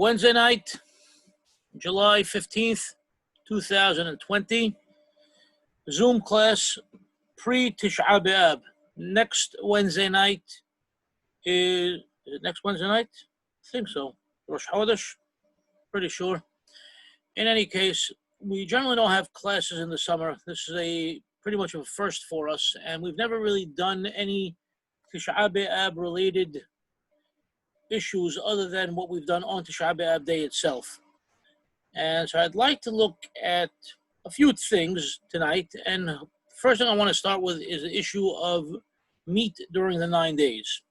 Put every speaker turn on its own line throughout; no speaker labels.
Wednesday night, July 15th, 2020. Zoom class pre-Tish'ah BeAb. Next Wednesday night is it next Wednesday night? I think so. Rosh Chodesh, pretty sure. In any case, we generally don't have classes in the summer. This is pretty much a first for us, and we've never really done any Tish'ah BeAb related issues other than what we've done on Tish'ah BeAb day itself. And so I'd like to look at a few things tonight. And the first thing I want to start with is the issue of meat during the 9 days.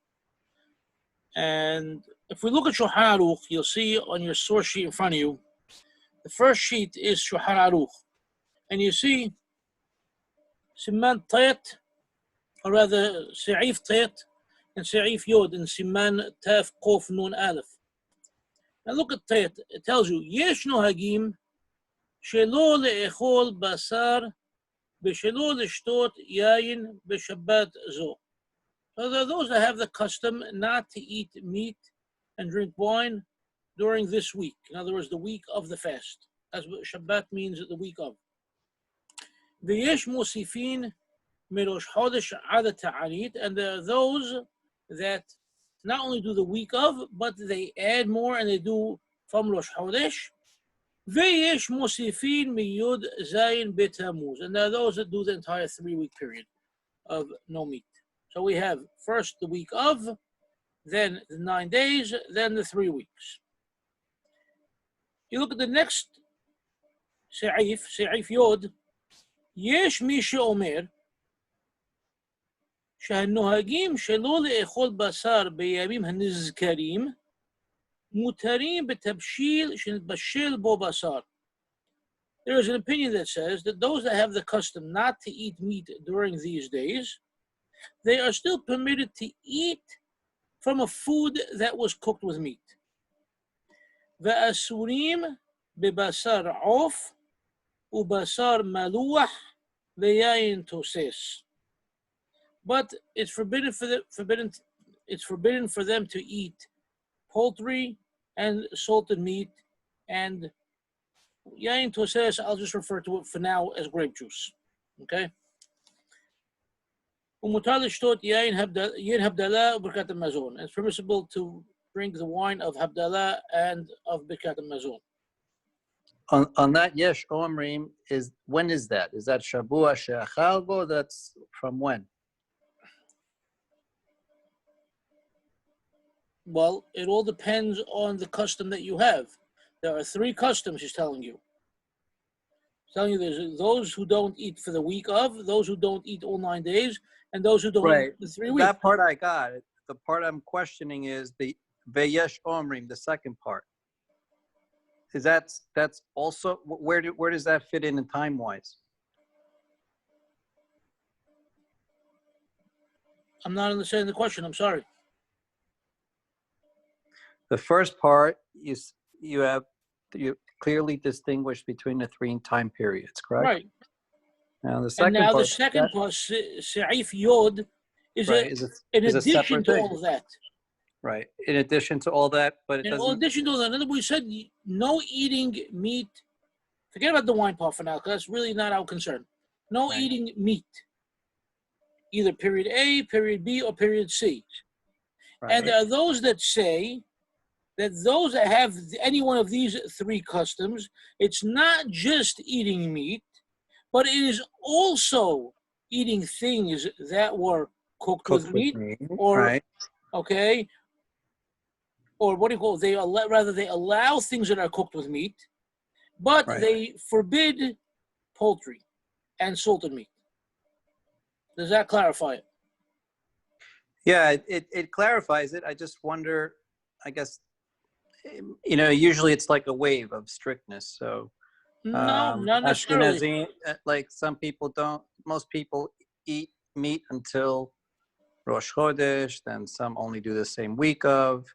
And if we look at Shulchan Aruch, you'll see on your source sheet in front of you, the first sheet is Shulchan Aruch. And you see Siman Tet, or rather Se'if Tet, and Se'if Yod, and Siman Taf Kof Nun Aleph. And look at Tet, it tells you, Yesh nohagim shelo le'echol basar b'shelo l'shtot yayin b'shabbat zo. So there are those that have the custom not to eat meat and drink wine during this week. In other words, the week of the fast. That's what Shabbat means, the week of. V'yesh mosifin mirosh chodesh ad ta'anit, and there are those that not only do the week of, but they add more and they do from Rosh Chodesh. V'yesh mosifin miyud zayin betamuz, and there are those that do the entire 3-week period of no meat. So we have first the week of, then the 9 days, then the 3 weeks. You look at the next Se'if Yod, Yesh mi she'omer שהנוהגים שלא לאכול בשר בימים הנזכרים מותרים בתבשיל שנתבשל בו בשר. There is an opinion that says that those that have the custom not to eat meat during these days, they are still permitted to eat from a food that was cooked with meat. ואסורים בבשר עוף ובשר מלוח ויין תוסס. But it's forbidden for them to eat poultry and salted meat, and yain toses, I'll just refer to it for now as grape juice. Okay? It's permissible to drink the wine of Habdalah and of Birkat Hamazon.
On that Yesh Omrim, when is that? Is that Shabua She'achal Bo? That's from when?
Well, it all depends on the custom that you have. There are 3 customs, he's telling you. He's telling you there's those who don't eat for the week of, those who don't eat all 9 days, and those who don't eat the 3 weeks.
That part I got. The part I'm questioning is the Veyesh Omrim, the second part. Is that's also, where does that fit in time-wise?
I'm not understanding the question, I'm sorry.
The first part, you clearly distinguish between the 3 time periods, correct?
Right.
Now the second
part, Se'if Yod, is in addition to all of that.
Right. In addition to all that, but
in addition to all that, in other words, we said no eating meat. Forget about the wine part for now, because that's really not our concern. No eating meat, either period A, period B, or period C. Right. And there are those that say that those that have any one of these 3 customs, it's not just eating meat, but it is also eating things that were cooked with meat, or okay, or what do you call it? They allow things that are cooked with meat, but they forbid poultry and salted meat. Does that clarify it?
Yeah, it clarifies it. I just wonder, I guess, usually it's like a wave of strictness. So
no, not necessarily.
Like some people don't, most people eat meat until Rosh Chodesh, then some only do the same week of.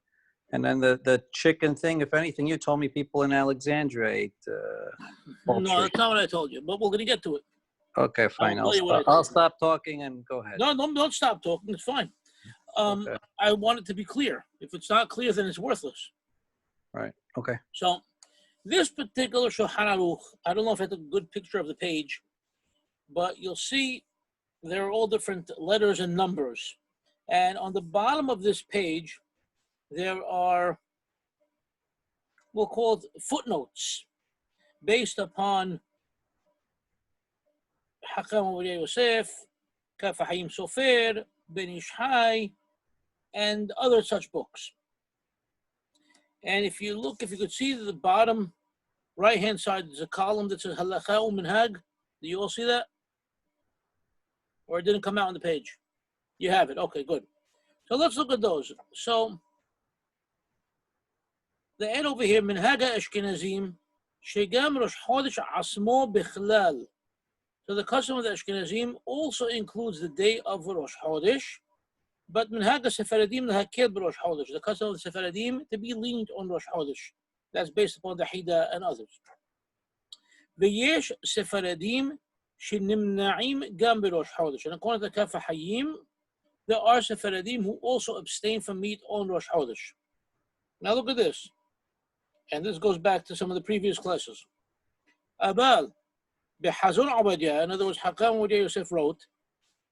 And then the chicken thing, if anything, you told me people in Alexandria ate poultry.
No, that's not what I told you, but we're going to get to it.
Okay, fine. I'll stop talking and go ahead.
No, don't stop talking. It's fine. Okay. I want it to be clear. If it's not clear, then it's worthless.
Right. Okay.
So this particular Shulchan Aruch, I don't know if I took a good picture of the page, but you'll see there are all different letters and numbers. And on the bottom of this page, there are, we'll call it footnotes, based upon Hakam Ovadia Yosef, Kaf Hayim Sofer, Ben Ish Hai, and other such books. And if you look, if you could see the bottom right-hand side, there's a column that says Halacha Minhag. Do you all see that? Or it didn't come out on the page? You have it. Okay, good. So let's look at those. So the end over here, Minhag Ashkenazim, Shegam Rosh Chodesh Asmo Bichlal. So the custom of the Ashkenazim also includes the day of Rosh Chodesh, but Minhag Sephardim Lahakir Rosh Chodesh. The custom of the Sephardim to be lenient on Rosh Chodesh. That's based upon the Hida and others. V'yesh Sephardim Shenimna'im Gam B'Rosh Chodesh. And according to Kaf Hayim, there are Sephardim who also abstain from meat on Rosh Chodesh. Now look at this. And this goes back to some of the previous classes. Abal, Behazon Abadia, in other words, Hakam Ovadia Yosef wrote,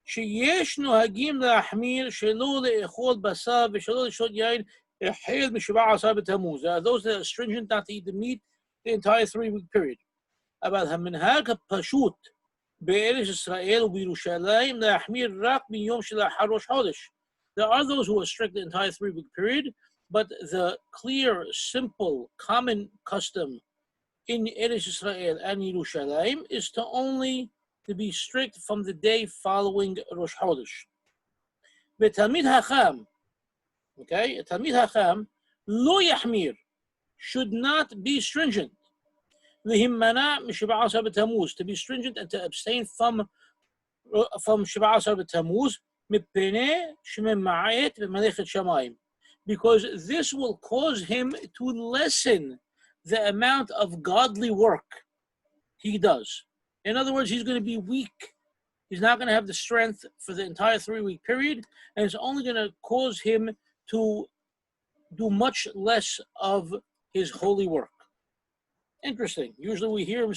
שיש נוהגים להחמיר שלא לאכול בשר ושלא לשתות יין החל מ-17 בתמוז. There are those that are stringent not to eat the meat the entire 3-week period. אבל המנהג הפשוט בארץ ישראל ובירושלים להחמיר רק מיום שלאחר ראש חודש. There are those who are strict the entire 3-week period, but the clear, simple, common custom in Eretz Israel and Yerushalayim is to be strict from the day following Rosh Chodesh. Talmid Hacham, okay, Talmid Hacham, lo yahmir, should not be stringent. Lihimana mishiba'asar b'tamuz, to be stringent and to abstain from Shiba'asar b'tamuz, mipnei shemema'et b'malechet shamayim, because this will cause him to lessen the amount of godly work he does. In other words, he's going to be weak. He's not going to have the strength for the entire 3-week period, and it's only going to cause him to do much less of his holy work. Interesting. Usually we hear him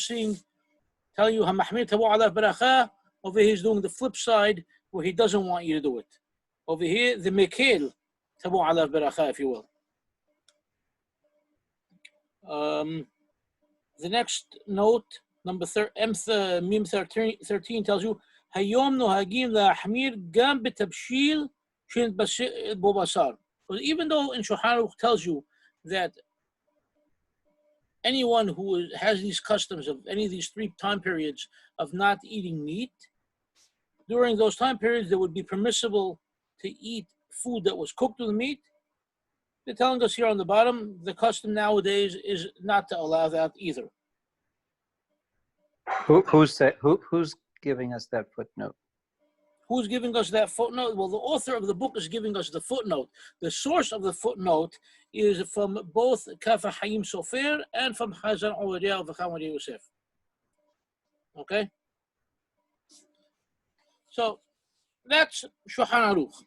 telling you, "Hamahmir tabu alav beracha." Over here, he's doing the flip side, where he doesn't want you to do it. Over here, the mekel tabu alav beracha, if you will. The next note, number Mim 13 tells you, Hayom nohagim la'ahmir gam b'tabshil shenitbashir bo basar. Because even though in Shulchan Aruch tells you that anyone who has these customs of any of these 3 time periods of not eating meat, during those time periods, it would be permissible to eat food that was cooked with meat. They're telling us here on the bottom, the custom nowadays is not to allow that either.
Who's giving us that footnote?
Who's giving us that footnote? Well, the author of the book is giving us the footnote. The source of the footnote is from both Kaf Hayim Sofer and from Chazan Ovadia of Hakam Ovadia Yosef. Okay? So, that's Shulchan Aruch.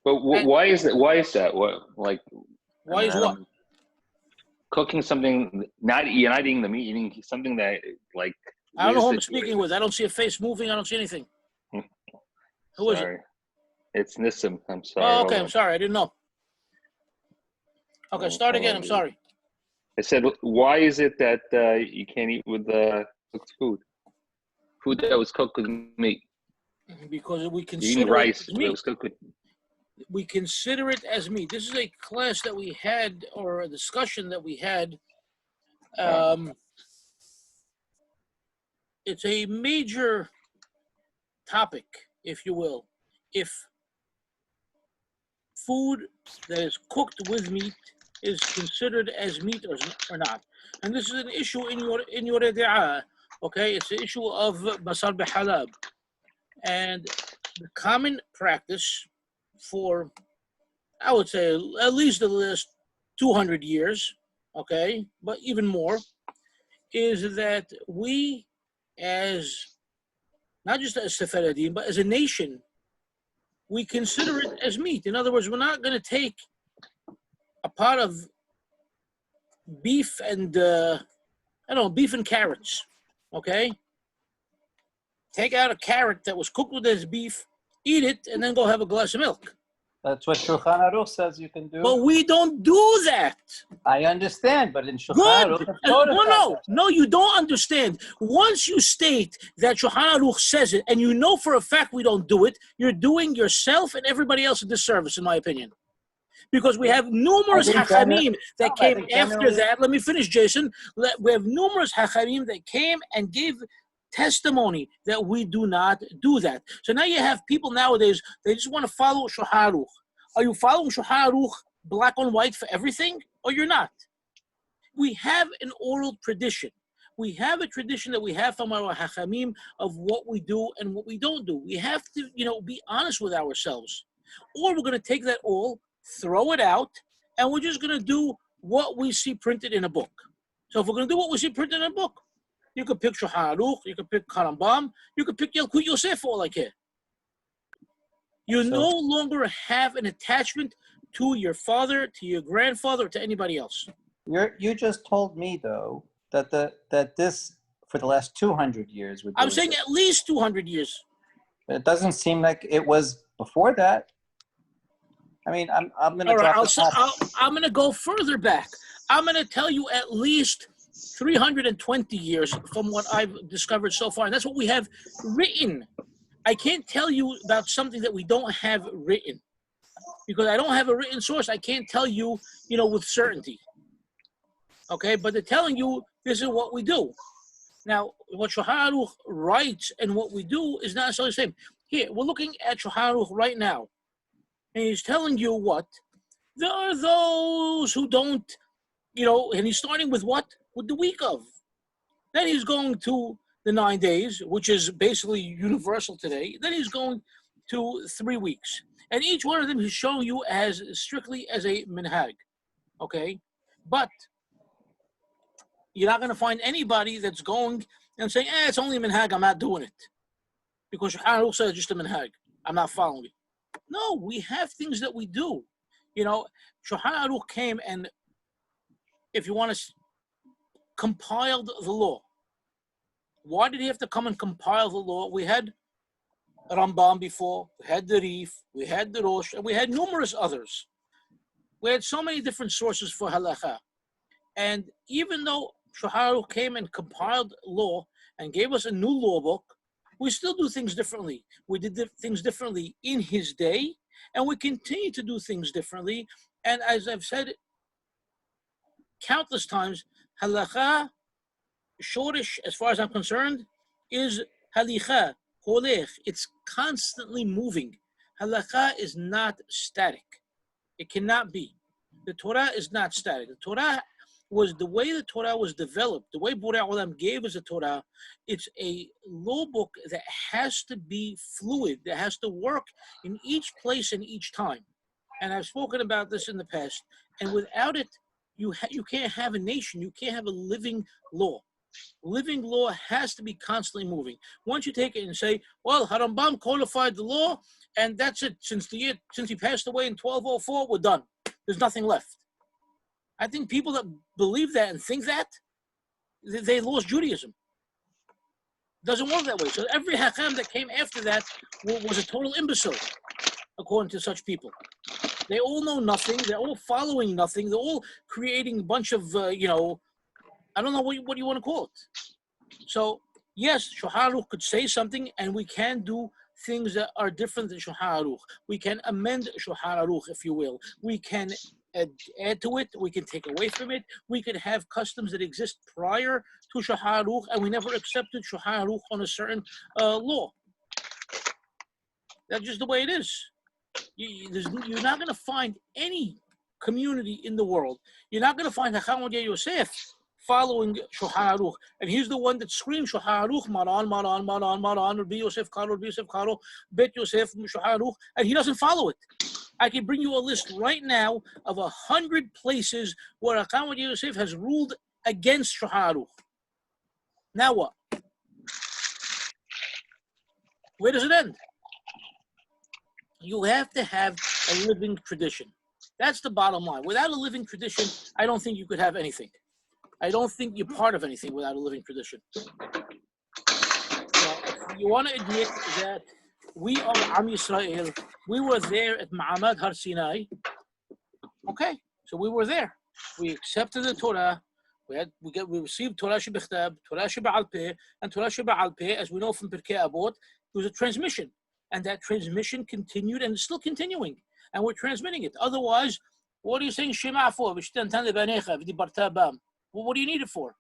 But why is that? Why is that? What, like?
Why is what?
Cooking something, you're not eating the meat, eating something that, like.
I don't know who I'm speaking with. I don't see a face moving. I don't see anything. Who is it?
It's Nissim. I'm sorry.
Oh, okay. I'm sorry. I didn't know. Okay, start again. I'm sorry.
I said, why is it that you can't eat with cooked food? Food that was cooked with meat.
Because we
You
consider
eat rice
it as
that
meat.
was cooked with.
We consider it as meat. This is a class that we had, or a discussion that we had. It's a major topic, if you will. If food that is cooked with meat is considered as meat or not. And this is an issue in your idea, okay? It's the issue of basar b'halab. And the common practice for, I would say, at least the last 200 years, okay, but even more, is that we, as not just as Sephardim, but as a nation, we consider it as meat. In other words, we're not going to take a pot of beef and beef and carrots. Okay, take out a carrot that was cooked with this beef, eat it, and then go have a glass of milk.
That's what Shulchan Aruch says you can do.
But we don't do that.
I understand, but in Shulchan Aruch,
Good.
it's notified.
No, you don't understand. Once you state that Shulchan Aruch says it, and you know for a fact we don't do it, you're doing yourself and everybody else a disservice, in my opinion. Because we have numerous hachamim that came after that. Let me finish, Jason. We have numerous hachamim that came and gave testimony that we do not do that. So now you have people nowadays, they just want to follow Shulchan Aruch. Are you following Shulchan Aruch black on white for everything, or you're not? We have an oral tradition. We have a tradition that we have from our hachamim of what we do and what we don't do. We have to, be honest with ourselves. Or we're going to take that all, throw it out, and we're just going to do what we see printed in a book. So if we're going to do what we see printed in a book, you could pick Shulchan Aruch, you could pick Karambam, you could pick Yalkut Yosef, all I care. You no longer have an attachment to your father, to your grandfather, or to anybody else.
You just told me, though, that this, for the last 200 years...
I'm saying at least 200 years.
It doesn't seem like it was before that. I mean, I'm going to
I'm going to go further back. I'm going to tell you at least 320 years from what I've discovered so far. And that's what we have written. I can't tell you about something that we don't have written. Because I don't have a written source, I can't tell you, with certainty. Okay? But they're telling you this is what we do. Now, what Shulchan Aruch writes and what we do is not necessarily the same. Here, we're looking at Shulchan Aruch right now. And he's telling you what? There are those who don't, and he's starting with what? With the week of. Then he's going to the 9 days, which is basically universal today. Then he's going to 3 weeks. And each one of them he's showing you as strictly as a minhag. Okay? But you're not going to find anybody that's going and saying, it's only a minhag, I'm not doing it. Because Shulchan Aruch says just a minhag. I'm not following it. No, we have things that we do. Shulchan Aruch came and, if you want to, compiled the law. Why did he have to come and compile the law? We had Rambam before, we had the Rif, we had the Rosh, and we had numerous others. We had so many different sources for halakha. And even though Shulchan Aruch came and compiled law and gave us a new law book, we still do things differently. We did things differently in his day, and we continue to do things differently. And as I've said countless times, halakha, shorish, as far as I'm concerned, is halicha, holech. It's constantly moving. Halakha is not static. It cannot be. The Torah is not static. The Torah was the way the Torah was developed, the way Borei Olam gave us the Torah. It's a law book that has to be fluid, that has to work in each place and each time. And I've spoken about this in the past. And without it, you can't have a nation. You can't have a living law. Living law has to be constantly moving. Once you take it and say, well, Harambam codified the law, and that's it. Since he passed away in 1204, we're done. There's nothing left. I think people that believe that and think that, they lost Judaism. It doesn't work that way. So every Hakam that came after that was a total imbecile, according to such people. They all know nothing. They're all following nothing. They're all creating a bunch of, I don't know what you want to call it. So, yes, Shulchan Aruch could say something, and we can do things that are different than Shulchan Aruch. We can amend Shulchan Aruch, if you will. We can add to it. We can take away from it. We could have customs that exist prior to Shulchan Aruch, and we never accepted Shulchan Aruch on a certain law. That's just the way it is. You're not going to find any community in the world. You're not going to find Hacham Yosef following Shulchan Aruch. And he's the one that screams Shulchan Aruch, Maran, Maran, Maran, Maran, Rabbi Yosef Karo, Rabbi Yosef Karo, Bet Yosef, Shulchan Aruch, and he doesn't follow it. I can bring you a list right now of 100 places where Hacham Yosef has ruled against Shulchan Aruch. Now what? Where does it end? You have to have a living tradition. That's the bottom line. Without a living tradition, I don't think you could have anything. I don't think you're part of anything without a living tradition. Now, you want to admit that we are Am Yisrael. We were there at Ma'amad Har Sinai. Okay, so we were there. We accepted the Torah. We received Torah Shebichtab, Torah Shebe'al Peh, and Torah Shebe'al Peh, as we know from Pirkei Avot, it was a transmission. And that transmission continued and is still continuing. And we're transmitting it. Otherwise, what are you saying Shema for? Well, what do you need it for?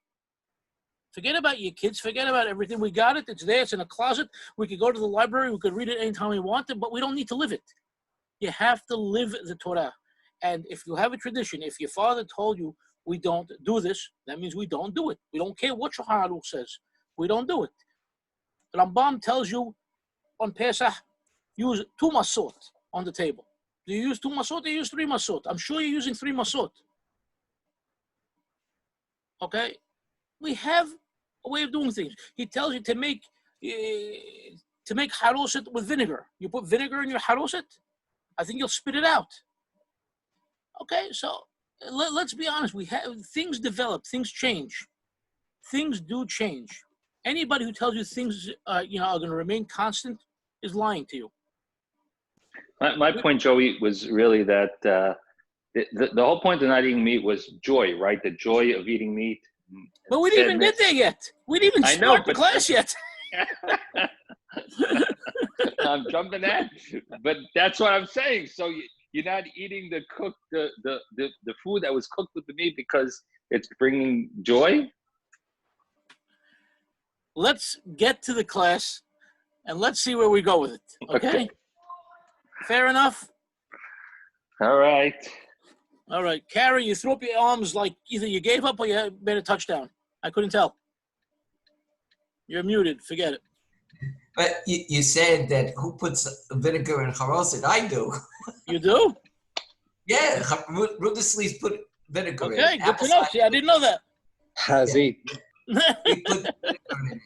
Forget about your kids. Forget about everything. We got it. It's there. It's in a closet. We could go to the library. We could read it anytime we want it, but we don't need to live it. You have to live the Torah. And if you have a tradition, if your father told you we don't do this, that means we don't do it. We don't care what Shulchan Aruch says. We don't do it. Rambam tells you on Pesach, use 2 masot on the table. Do you use 2 masot or you use 3 masot? I'm sure you're using 3 masot. Okay? We have a way of doing things. He tells you to make haroset with vinegar. You put vinegar in your haroset, I think you'll spit it out. Okay, so let's be honest. We have things develop, things change. Things do change. Anybody who tells you things are going to remain constant is lying to you.
My point, Joey, was really that the whole point of not eating meat was joy, right? The joy of eating meat.
But we didn't even get there yet. We didn't even start the class yet.
I'm jumping at, but that's what I'm saying. So you're not eating the food that was cooked with the meat because it's bringing joy?
Let's get to the class and let's see where we go with it. Okay? Fair enough?
All right.
All right. Carrie, you threw up your arms like either you gave up or you made a touchdown. I couldn't tell. You're muted. Forget it.
But you said that who puts vinegar in haroset? I do.
You do?
Yeah, Ruda sleeves put vinegar in.
Okay, good to know. See, I didn't know that.
Hazit.
We put vinegar in it.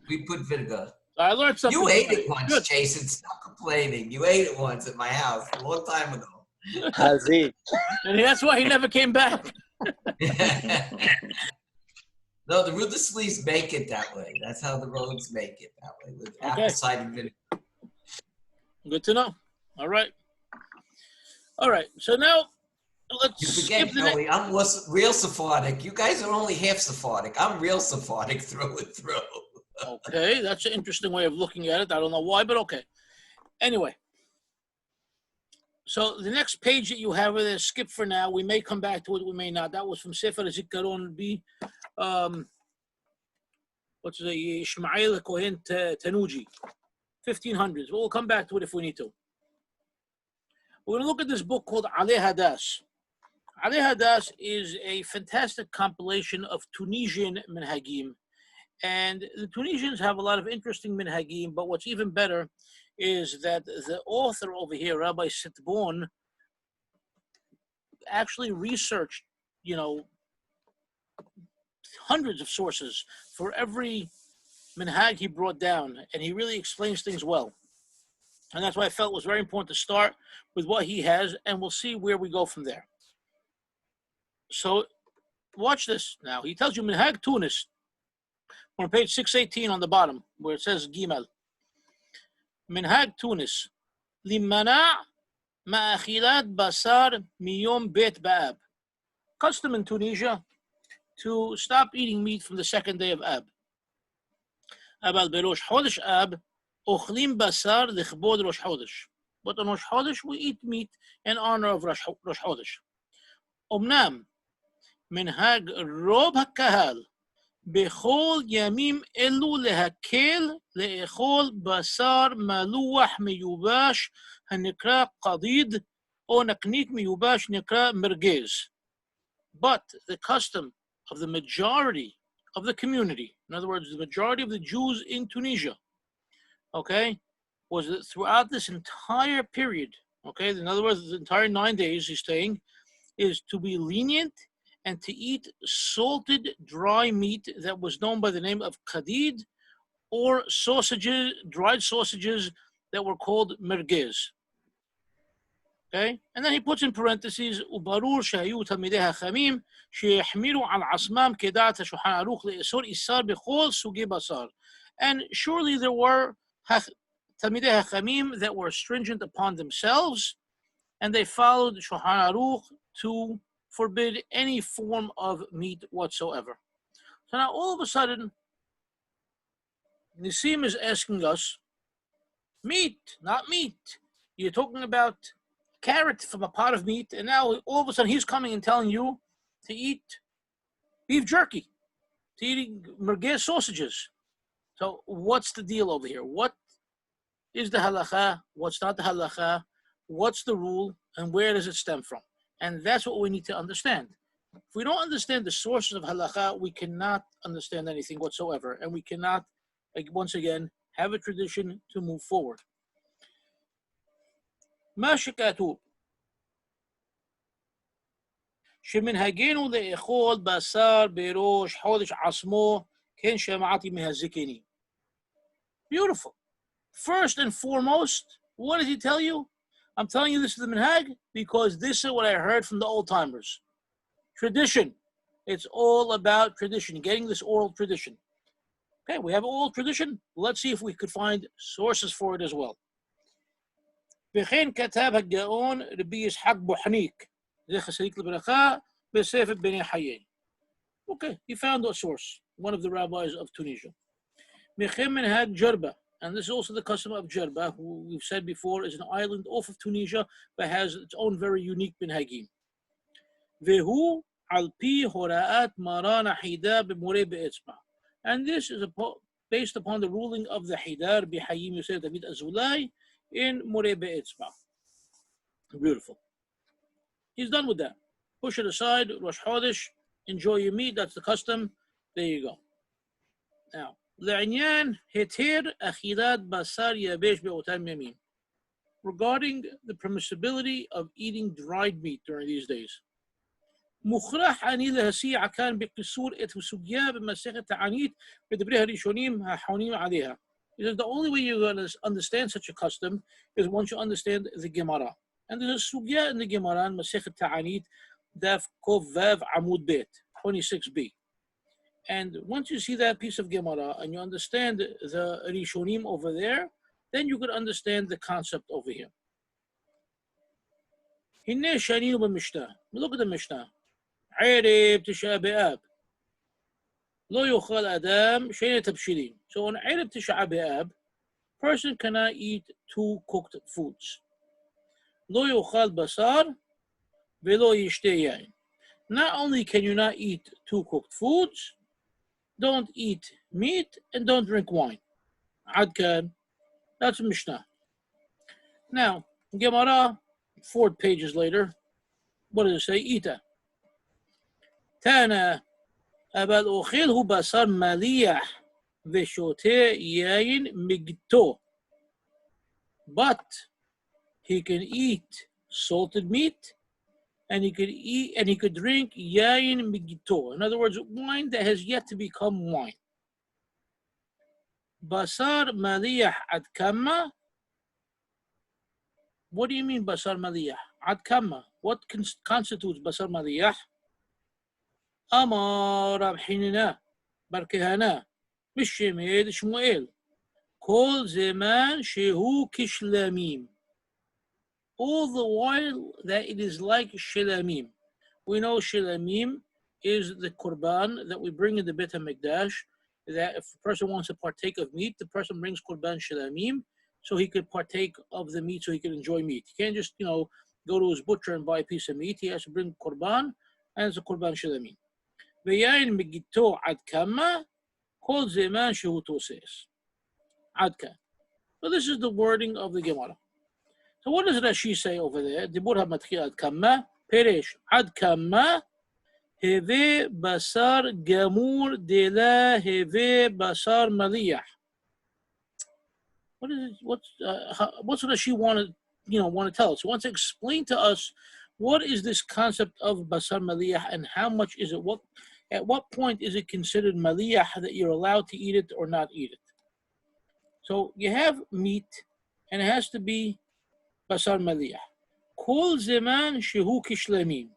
We put vinegar.
I learned something.
You ate it once,
Good.
Jason. Stop complaining. You ate it once at my house a long time ago.
Hazit.
And that's why he never came back.
No, the Ruda sleeves make it that way. That's how the roads make it that way, with apple cider vinegar.
Good to know. All right. All right. So now let's
You forget, Joey, I'm real Sephardic. You guys are only half Sephardic. I'm real Sephardic through and through.
Okay, that's an interesting way of looking at it. I don't know why, but okay. Anyway. So the next page that you have is skip for now. We may come back to it. We may not. That was from Sefer Zikaron B. What's the Ishmael Kohen Tanuji, 1500s. We'll come back to it if we need to. We're going to look at this book called Alei Hadas. Alei Hadas is a fantastic compilation of Tunisian minhagim. And the Tunisians have a lot of interesting minhagim, but what's even better is that the author over here, Rabbi Sitbon, actually researched, hundreds of sources for every minhag he brought down, and he really explains things well. And that's why I felt it was very important to start with what he has, and we'll see where we go from there. So watch this now. He tells you minhag Tunis on page 618 on the bottom, where it says Gimel. Minhag Tunis, limana ma'achilat basar miyom bet ba'ab. Custom in Tunisia to stop eating meat from the second day of Ab. Abal berosh chodesh Ab, ochlim basar lichbod rosh chodesh. But on Rosh Chodesh we eat meat in honor of Rosh Chodesh. Omnam, minhag rob hakahal, bechol yamim elu lehakel leechol basar maluach miyubash hanikra qadid, or naknik miyubash nikra mergez. But the custom of the majority of the community, in other words, the majority of the Jews in Tunisia, okay, was that throughout this entire period, okay, in other words, the entire 9 days he's saying, is to be lenient and to eat salted dry meat that was known by the name of kadid, or sausages, dried sausages that were called mergez. Okay? And then he puts in parentheses, וברור שהיו תלמידי החכמים שהחמירו על עצמם כדעת השולחן ערוך לאסור איסר בכל סוגי בשר. And surely there were תלמידי החכמים that were stringent upon themselves, and they followed Shulchan Aruch to forbid any form of meat whatsoever. So now all of a sudden, Nisim is asking us, meat, not meat. You're talking about carrot from a pot of meat, and now all of a sudden he's coming and telling you to eat beef jerky, to eating merguez sausages. So what's the deal over here? What is the halacha? What's not the halacha? What's the rule? And where does it stem from? And that's what we need to understand. If we don't understand the sources of halacha, we cannot understand anything whatsoever. And we cannot, like, once again, have a tradition to move forward. מה שכתוב שמנהגנו לאכול בשר בראש חודש עצמו כן שמעתי מהזקנים. Beautiful. First and foremost, what did he tell you? I'm telling you this is the minhag because this is what I heard from the old timers. Tradition. It's all about tradition, getting this oral tradition. Okay, we have oral tradition. Let's see if we could find sources for it as well. וכן כתב הגאון רבי יצחק בוחניק, זכר צדיק לברכה, בספר בני חיי. Okay, he found a source, one of the rabbis of Tunisia. וכן מנהג ג'רבה, and this is also the custom of Jerba, who we've said before is an island off of Tunisia, but has its own very unique minhagim. והוא על פי הוראת מרן החידה במורה באצבע. And this is based upon the ruling of the Hidar Bihayim Yosef David Azulai in More Be'etzba. Beautiful. He's done with that. Push it aside, Rosh Chodesh, enjoy your meat, that's the custom. There you go. Now, לעניין היתר אכילת בשר יבש באותם ימים. Regarding the permissibility of eating dried meat during these days. מוכרח אני להסיע כאן בקיצור את הסוגיה במסכת תענית בדברי הראשונים האחרונים עליה. Because the only way you're going to understand such a custom is once you understand the Gemara. And there's a sugya in the Gemara in Masechet Ta'anit, Daf Kov Vav Amud Bet, 26b. And once you see that piece of Gemara and you understand the Rishonim over there, then you could understand the concept over here. Hinne Shaninu b'Mishnah. Look at the Mishnah. عرب Tish'ah BeAb. לא יאכל אדם שני תבשילים. So on عرب Tish'ah BeAb, person cannot eat two cooked foods. לא יאכל בשר ולא ישתה יין. Not only can you not eat two cooked foods, don't eat meat and don't drink wine. عد كان. That's Mishnah. Now, Gemara, 4 pages later, what does it say? Ita. Tana. אבל אוכל הוא בשר מליח ושותה יין מגתו. But he can eat salted meat and he could drink yayin migito. In other words, wine that has yet to become wine. Basar maliyah ad kama. What do you mean basar maliyah? Ad kama. What constitutes basar maliyah? Amar Rab Hinina bar Kehana Mishemed Shmuel Kol Zeman Shehu Kishlamim. All the while that it is like Shilamim. We know Shilamim is the Qurban that we bring in the Bet HaMikdash, that if a person wants to partake of meat, the person brings Qurban Shilamim so he could partake of the meat, so he could enjoy meat. He can't just, go to his butcher and buy a piece of meat. He has to bring Qurban, and it's a Qurban Shilamim. ויין מגיתו עד כמה, כל זמן שהוא תוסס. עד כאן. So this is the wording of the Gemara. So what does Rashi say over there? דיבור המתחיל עד כמה, פירש עד כמה, הווה בשר גמור דלה הווה בשר מליח. What's Rashi want to tell us? He wants to explain to us what is this concept of basar maliyah and how much is it? At what point is it considered maliyah that you're allowed to eat it or not eat it? So you have meat, and it has to be basar maliyah. כל זמן שהוא כשלמים.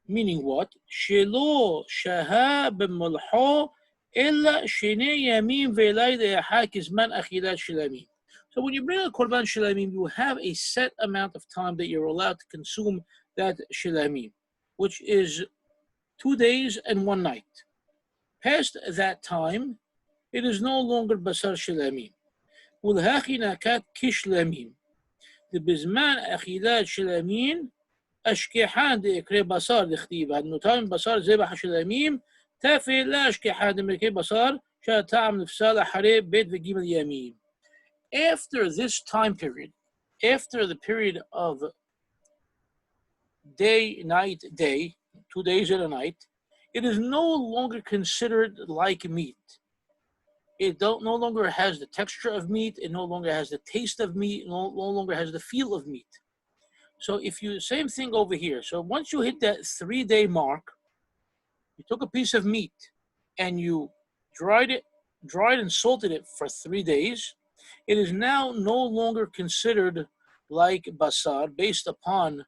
Meaning what? שלא שהה במלחו אלא שני ימים ולילה אחד כזמן אכילת שלמים. So when you bring a korban shilamim, you have a set amount of time that you're allowed to consume that shilamim, which is 2 days and 1 night. Past that time, it is no longer basar shilamim. والهاخي ناكات كشلاميم. The بزمان أخيلات شلامين أشكيحان دي إكري بصار دختيب هاد نوتايم بصار زيبح شلاميم تافي لا أشكيحان دي مكي بصار شا تعمل نفسالة حريب بيت وجيم اليمين. After this time period, after the period of day, night, day, 2 days and a night, it is no longer considered like meat. It no longer has the texture of meat. It no longer has the taste of meat. It no longer has the feel of meat. So if you, same thing over here. So once you hit that 3-day mark, you took a piece of meat and you dried and salted it for 3 days, it is now no longer considered like basar based upon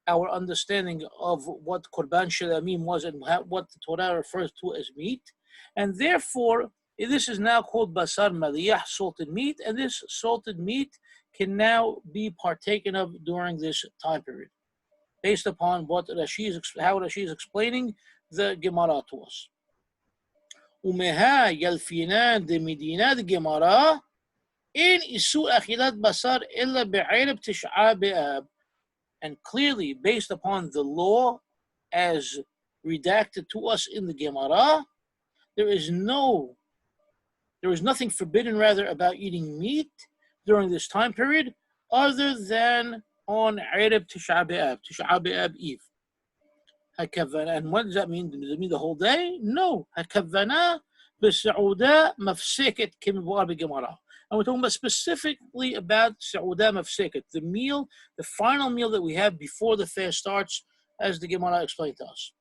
our understanding of what korban shilamim was and what the Torah refers to as meat. And therefore, this is now called basar maliyah, salted meat, and this salted meat can now be partaken of during this time period, based upon what how Rashi is explaining the Gemara to us. Umeha yalfinan de medina de Gemara in isu achilat basar illa be'ereb Tish'ah BeAb. And clearly, based upon the law as redacted to us in the Gemara, there is nothing forbidden rather about eating meat during this time period other than on Erev Tish'ah BeAb Eve. And what does that mean? Does it mean the whole day? No. Hakavana b'sa'udah mafseket k'mibwar b'Gemara. And we're talking about specifically about Sa'udah Mafseket, the meal, the final meal that we have before the fast starts, as the Gemara explained to us.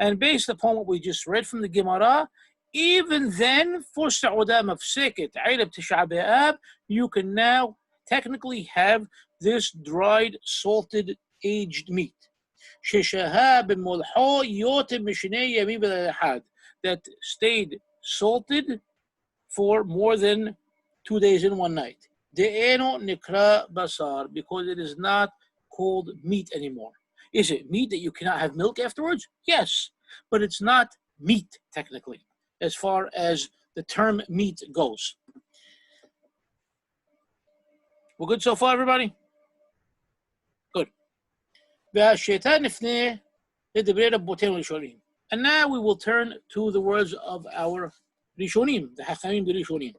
And based upon what we just read from the Gemara, even then, for Sa'udah Mafseket, Erev Tish'ah BeAb, you can now technically have this dried, salted, aged meat. That stayed salted for more than 2 days and 1 night. De'eno nikra basar, because it is not called meat anymore. Is it meat that you cannot have milk afterwards? Yes, but it's not meat technically, as far as the term meat goes. We're good so far, everybody? Good. And now we will turn to the words of our Rishonim, the Hachamim, the Rishonim.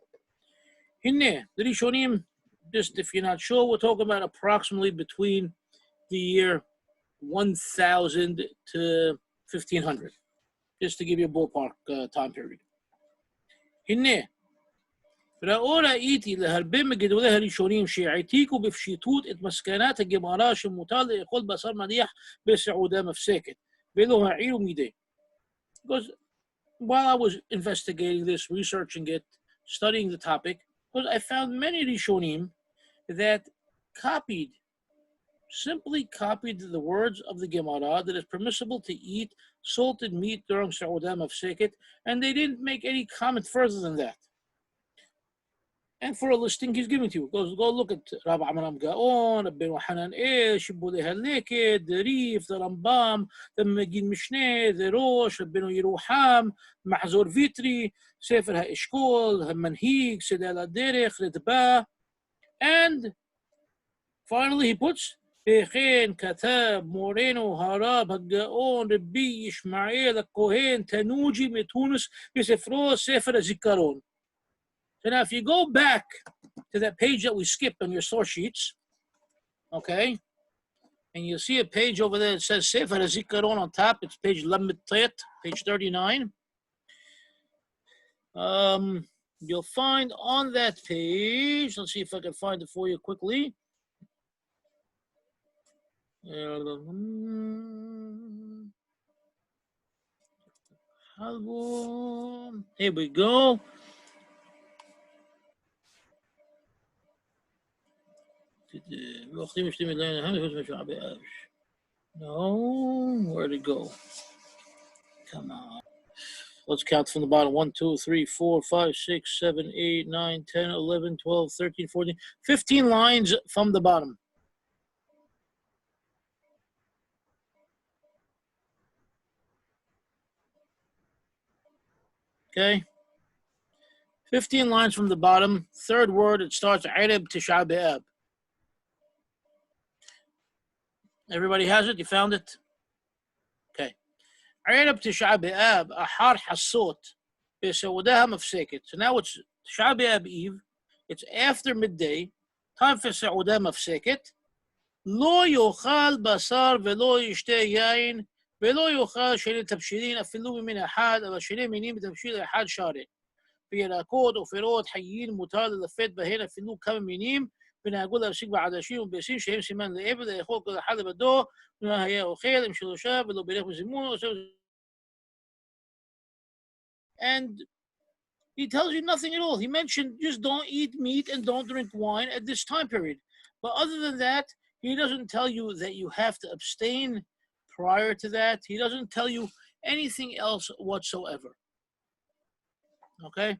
Hinne, the Rishonim, just if you're not sure, we're talking about approximately between the year 1000 to 1500, just to give you a ballpark time period. Hinne, ראיתי להרבה מגדולי הראשונים שהעתיקו בפשיטות את מסקנת הגמרא שמותר לאכול בשר מניח בסעודה מפסקת ולא העירו מדי. Because while I was investigating this, researching it, studying the topic, because I found many Rishonim that simply copied the words of the Gemara that it's permissible to eat salted meat during Sa'udah Mafseket, and they didn't make any comment further than that. And for a listing he's giving to you, go look at Rabbi Amram Gaon, Rabbeinu Hanan Shibbolei HaLeked, the Rif, the Rambam, the Megid Mishneh, the Rosh, Rabbeinu Yeruham, Mahzor Vitri, Sefer HaEshkol, HaManhig, Seder HaDerech, Ritba, and finally he puts Bechen Katab Moreno Harab HaGaon Rabbi Yishmael HaKohen Tanuji Metunis Besefro Sefer HaZikaron. So now if you go back to that page that we skipped on your source sheets, okay, and you'll see a page over there that says Sefer HaZikaron on top, it's page Lamed Tet, page 39. You'll find on that page, let's see if I can find it for you quickly. Here we go. No, where'd it go? Come on. Let's count from the bottom. 1, 2, 3, 4, 5, 6, 7, 8, 9, 10, 11, 12, 13, 14, 15 lines from the bottom. Okay? 15 lines from the bottom. Third word, it starts Arab Tish'ah BeAb. Everybody has it? You found it? Okay. Arab Tish'ah BeAb, Ahar Hassot, Besawadaha Mafseket. So now it's Tish'ah BeAb Eve. It's after midday. Time for Saudah Mafseket. לא יאכל בשר ולא ישתה יין ולא יאכל שני תבשילים אפילו ממין אחד אבל שני מינים בתבשיל אחד שרה. בירקות ופירות חיים מותר ללפת בהן אפילו כמה מינים ונהגו להפסיק בעדשים ובביצים שהם סימן לעבד לאכול כל אחד לבדו והיה אוכל עם שלושה ולא בירך בזימון. And he tells you nothing at all. He mentioned just don't eat meat and don't drink wine at this time period. But other than that, he doesn't tell you that you have to abstain prior to that. He doesn't tell you anything else whatsoever. Okay?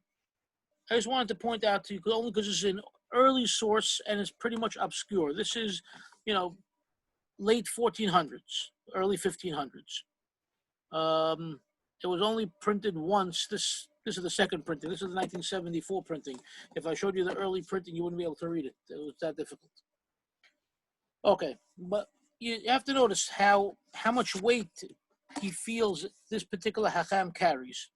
I just wanted to point out to you, only because it's an early source and it's pretty much obscure. This is, late 1400s, early 1500s. It was only printed once. This is the second printing. This is the 1974 printing. If I showed you the early printing, you wouldn't be able to read it. It was that difficult. Okay, but you have to notice how much weight he feels this particular Hakam carries.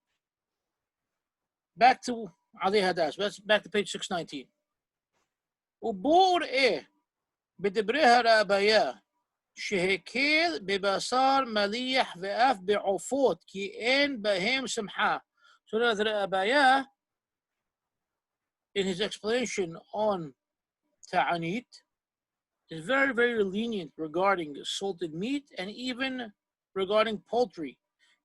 Back to Ali Hadas. Back to page 619. ובואו ראה בדברי הרביה שהקל בבשר מליח ואף בעופות כי אין בהם שמחה. So the Rabaya, in his explanation on Ta'anit, is very, very lenient regarding salted meat and even regarding poultry.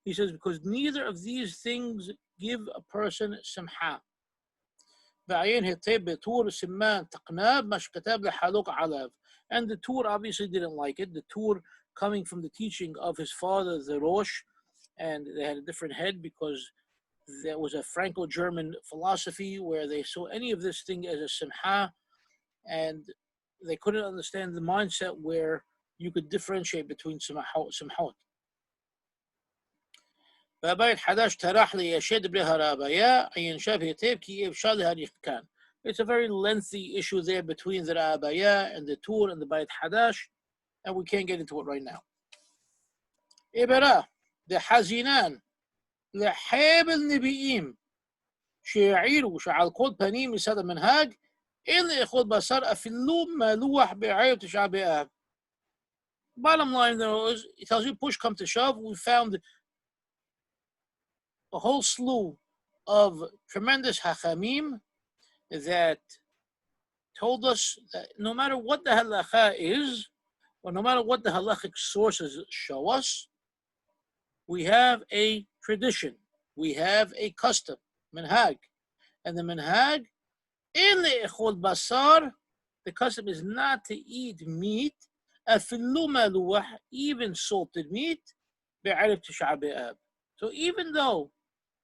He says, because neither of these things give a person samha. And the Tur obviously didn't like it. The Tur coming from the teaching of his father, the Rosh, and they had a different head because there was a Franco-German philosophy where they saw any of this thing as a simha, and they couldn't understand the mindset where you could differentiate between simhot. It's a very lengthy issue there between the Rabaya and the Tur and the Bayit Hadash, and we can't get into it right now. Ibara, the Hazinan, لحاب النبيين شيعيروا شعل كل بني مساد المنهاج إلا يأخذ بصر أفلو ملوح بعيب تشعب بأب. Bottom line though is, it tells you push come to shove, we found a whole slew of tremendous hachamim that told us that no matter what the halakha is, or no matter what the halachic sources show us, we have a tradition, we have a custom, minhag. And the minhag, in the echol basar, the custom is not to eat meat, afilu maluah, even salted meat, be'arif Tish'ah BeAb. So even though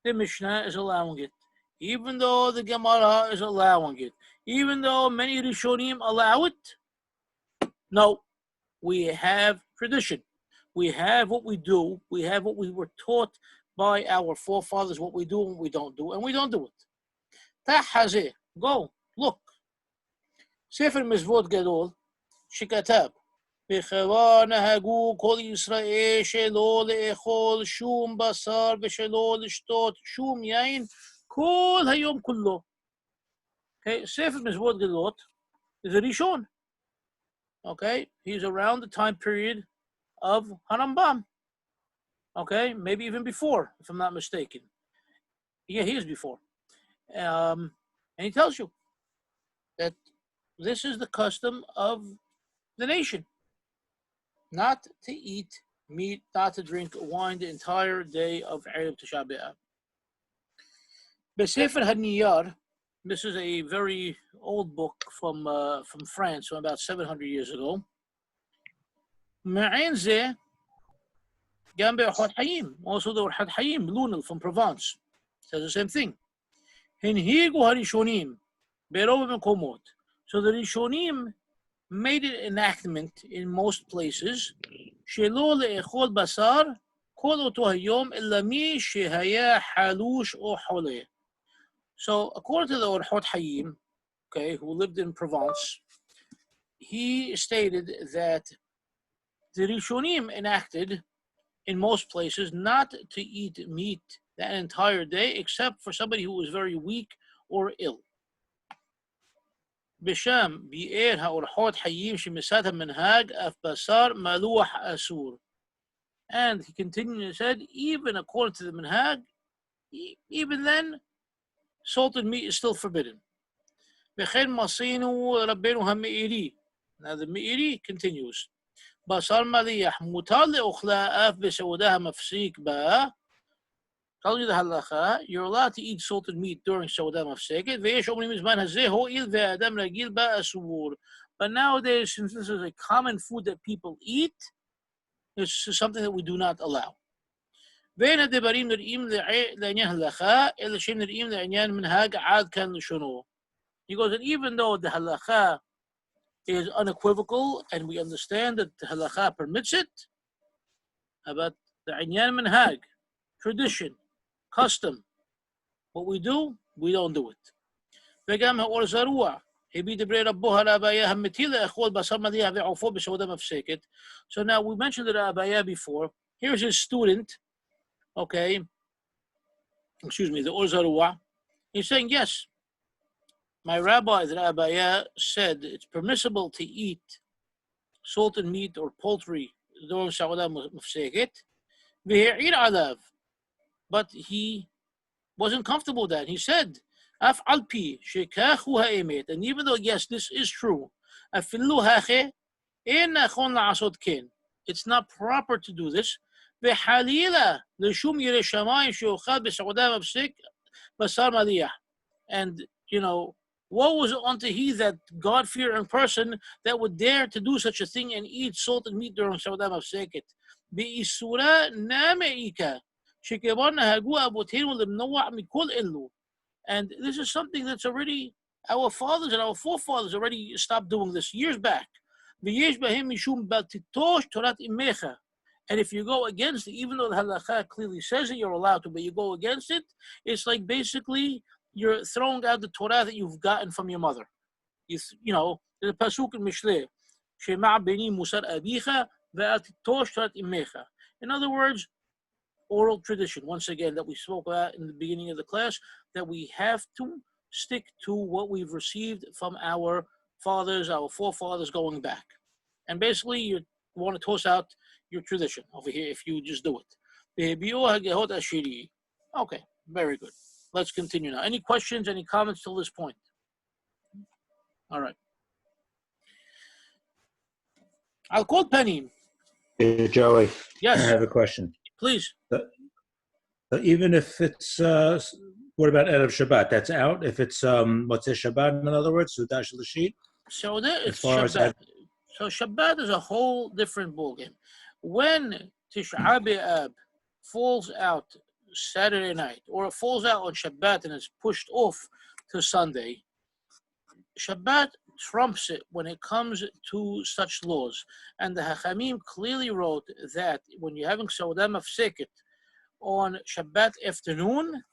the Mishnah is allowing it, even though the Gemara is allowing it, even though many Rishonim allow it, no, we have tradition. We have what we do. We have what we were taught by our forefathers, what we do and what we don't do, and we don't do it. Tahazeh, go, look. Sefer Mizvot Gadol, Shikatab. בכבוד נהגו כל ישראל שלא לאכול שום בשר ושלא לשתות שום יין כל היום כולו. Okay, Sefer Mizvot Gadol is a Rishon. Okay, he's around the time period of Harambam. Okay, maybe even before, if I'm not mistaken. Yeah, he is before. And he tells you that this is the custom of the nation. Not to eat meat, not to drink wine the entire day of Arab Tish'ah BeAb. Besefer HaNiyar, This is a very old book from France from about 700 years ago. معين زي جنب أحد حييم. Also the Ahad Hayim, Lunel from Provence, says the same thing. הנהיגו הראשונים ברוב המקומות. So the Rishonim made an enactment in most places שלא לאכול בשר כל אותו היום אלא מי שהיה חלוש או חולה. So according to the Ahad Hayim, okay, who lived in Provence, he stated that the Rishonim enacted in most places not to eat meat that entire day except for somebody who was very weak or ill. Tish'ah BeAb ha'orhot hayim shemisat minhag af basar maluach asur. And he continued and said, even according to the minhag, even then, salted meat is still forbidden. V'chen masinu rabbeinu ha'meiri. Now the Meiri continues. Basar maliyah mutar le'ochla af b'seudah mafsik ba. Tells you the halacha, you're allowed to eat salted meat during Seudah Mafseket. But nowadays, since this is a common food that people eat, it's something that we do not allow. He goes, and even though the halacha is unequivocal, and we understand that the halacha permits it, about the inyan minhag, tradition, custom, what we do, we don't do it. So now we mentioned the Abaya before. Here's his student, okay, excuse me, the Or Zarua. He's saying, yes, my rabbi, the Abaya, said it's permissible to eat salted meat or poultry during Seudah Mafseket. But he wasn't comfortable with that. He said, and even though, yes, this is true, it's not proper to do this. And, you know, woe was unto he that God-fearing person that would dare to do such a thing and eat salted meat during Seudah Mafseket. And this is something that's already, our fathers and our forefathers already stopped doing this years back. And if you go against it, even though the halakha clearly says that you're allowed to, but you go against it, it's like basically you're throwing out the Torah that you've gotten from your mother. You know, the pasuk in Mishleh, Shema beni musar abicha ve'al titosh Torah imecha. In other words, oral tradition, once again, that we spoke about in the beginning of the class, that we have to stick to what we've received from our fathers, our forefathers going back. And basically, you want to toss out your tradition over here if you just do it. Okay, very good. Let's continue now. Any questions, any comments till this point? All right. I'll call Penny.
Hey, Joey.
Yes.
I have a question.
Please.
Even if it's, what about Erev Shabbat? That's out? If it's, what's a Shabbat, in other words? Sudash Lashit?
So there, it's
far as
Shabbat. So Shabbat is a whole different ballgame. When Tish'ah BeAb falls out Saturday night, or it falls out on Shabbat and it's pushed off to Sunday, Shabbat trumps it when it comes to such laws. And the Hachamim clearly wrote that when you're having Seudah Mafseket on Shabbat afternoon,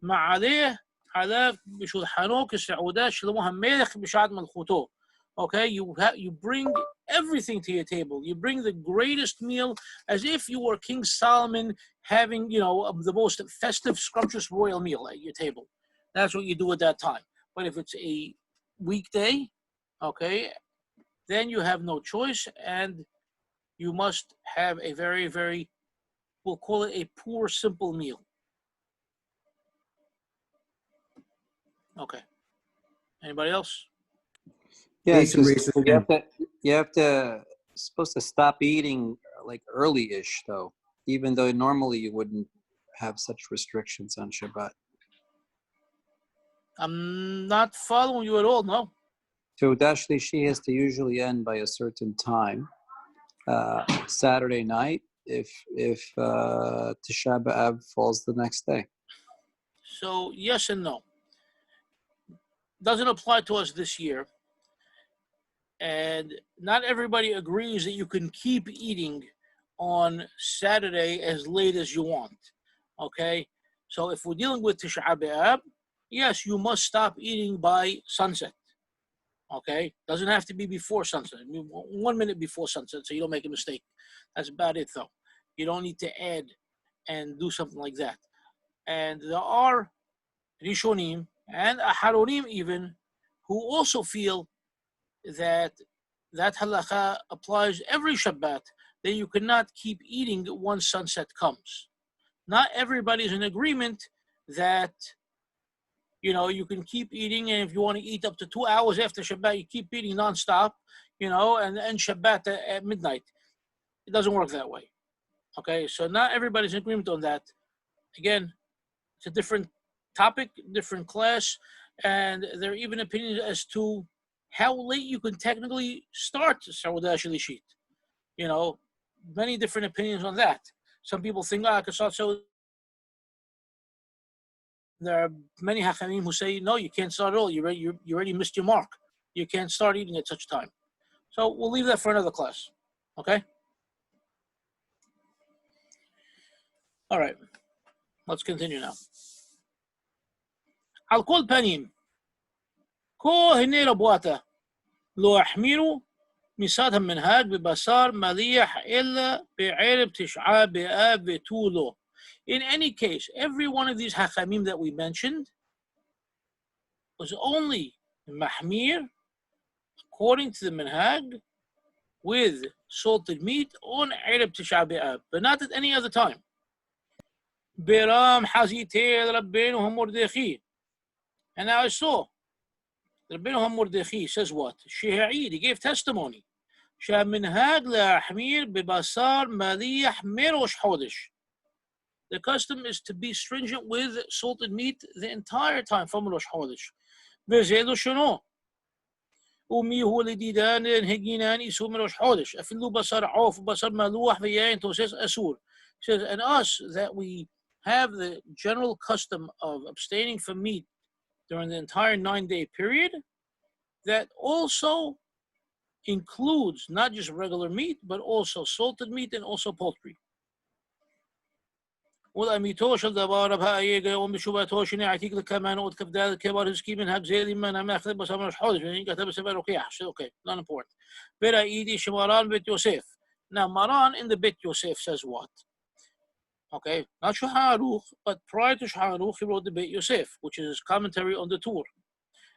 ma'aleh alav b'shulchano k'seudah shelo hamelech b'shat malchuto. Okay, you bring everything to your table. You bring the greatest meal as if you were King Solomon having, you know, the most festive, scrumptious royal meal at your table. That's what you do at that time. But if it's a weekday, okay, then you have no choice and you must have a very, very, we'll call it a poor, simple meal. Okay. Anybody else?
Yeah,
Peace and
just,
grace
you have to supposed to stop eating like early-ish though, even though normally you wouldn't have such restrictions on Shabbat.
I'm not following you at all, no.
Seudah Shlishi has to usually end by a certain time, Saturday night, if Tish'ah BeAb falls the next day.
So yes and no. Doesn't apply to us this year. And not everybody agrees that you can keep eating on Saturday as late as you want. Okay? So if we're dealing with Tish'ah BeAb, yes, you must stop eating by sunset. Okay? Doesn't have to be before sunset. 1 minute before sunset, so you don't make a mistake. That's about it, though. You don't need to add and do something like that. And there are Rishonim and Aharonim even who also feel that halakha applies every Shabbat, that you cannot keep eating once sunset comes. Not everybody's in agreement that, you can keep eating, and if you want to eat up to 2 hours after Shabbat, you keep eating nonstop, and end Shabbat at midnight. It doesn't work that way. Okay, so not everybody's in agreement on that. Again, it's a different topic, different class, and there are even opinions as to how late you can technically start Seudah Shlishit. Many different opinions on that. Some people think, I can start so. There are many Hachamim who say, no, you can't start at all. You already missed your mark. You can't start eating at such time. So we'll leave that for another class. Okay? All right. Let's continue now. Al kol panim. Ko hine rabwata. Lo ahmiru misad minhag bebasar maliyah illa be'ereb Tish'ah BeAb vetulo. In any case, every one of these hachamim that we mentioned was only mahmir, according to the minhag, with salted meat on Ereb Tish'ah BeAb, but not at any other time. Biram Hazitel Rabbeinu HaMordechi. And now I saw Rabbeinu HaMordechi says what? Sheha'id, he gave testimony. Minhag le'ahmir bebasar maliyah merosh chodesh. The custom is to be stringent with salted meat the entire time from Rosh Chodesh. וזה לא שונו. ומי הוא לדידן הגינן איסור מראש חודש. אפילו בשר עוף ובשר מלוח ויין תוסס אסור. He says, and us, that we have the general custom of abstaining from meat during the entire 9-day period, that also includes not just regular meat, but also salted meat and also poultry. ולأميتو של דבר רב האייגה ומשובתו שנעתיק לכמה נאות כבדה כבר הזכי מנהג זה למנה מאחד בשר מראש חודש ואני כתב בספר רוקח. Okay, not important. וראיתי שמרן בית יוסף. Now Maran in the Beit Yosef says what? Okay, not Shulchan Aruch, but prior to Shulchan Aruch he wrote the Beit Yosef, which is his commentary on the Tur.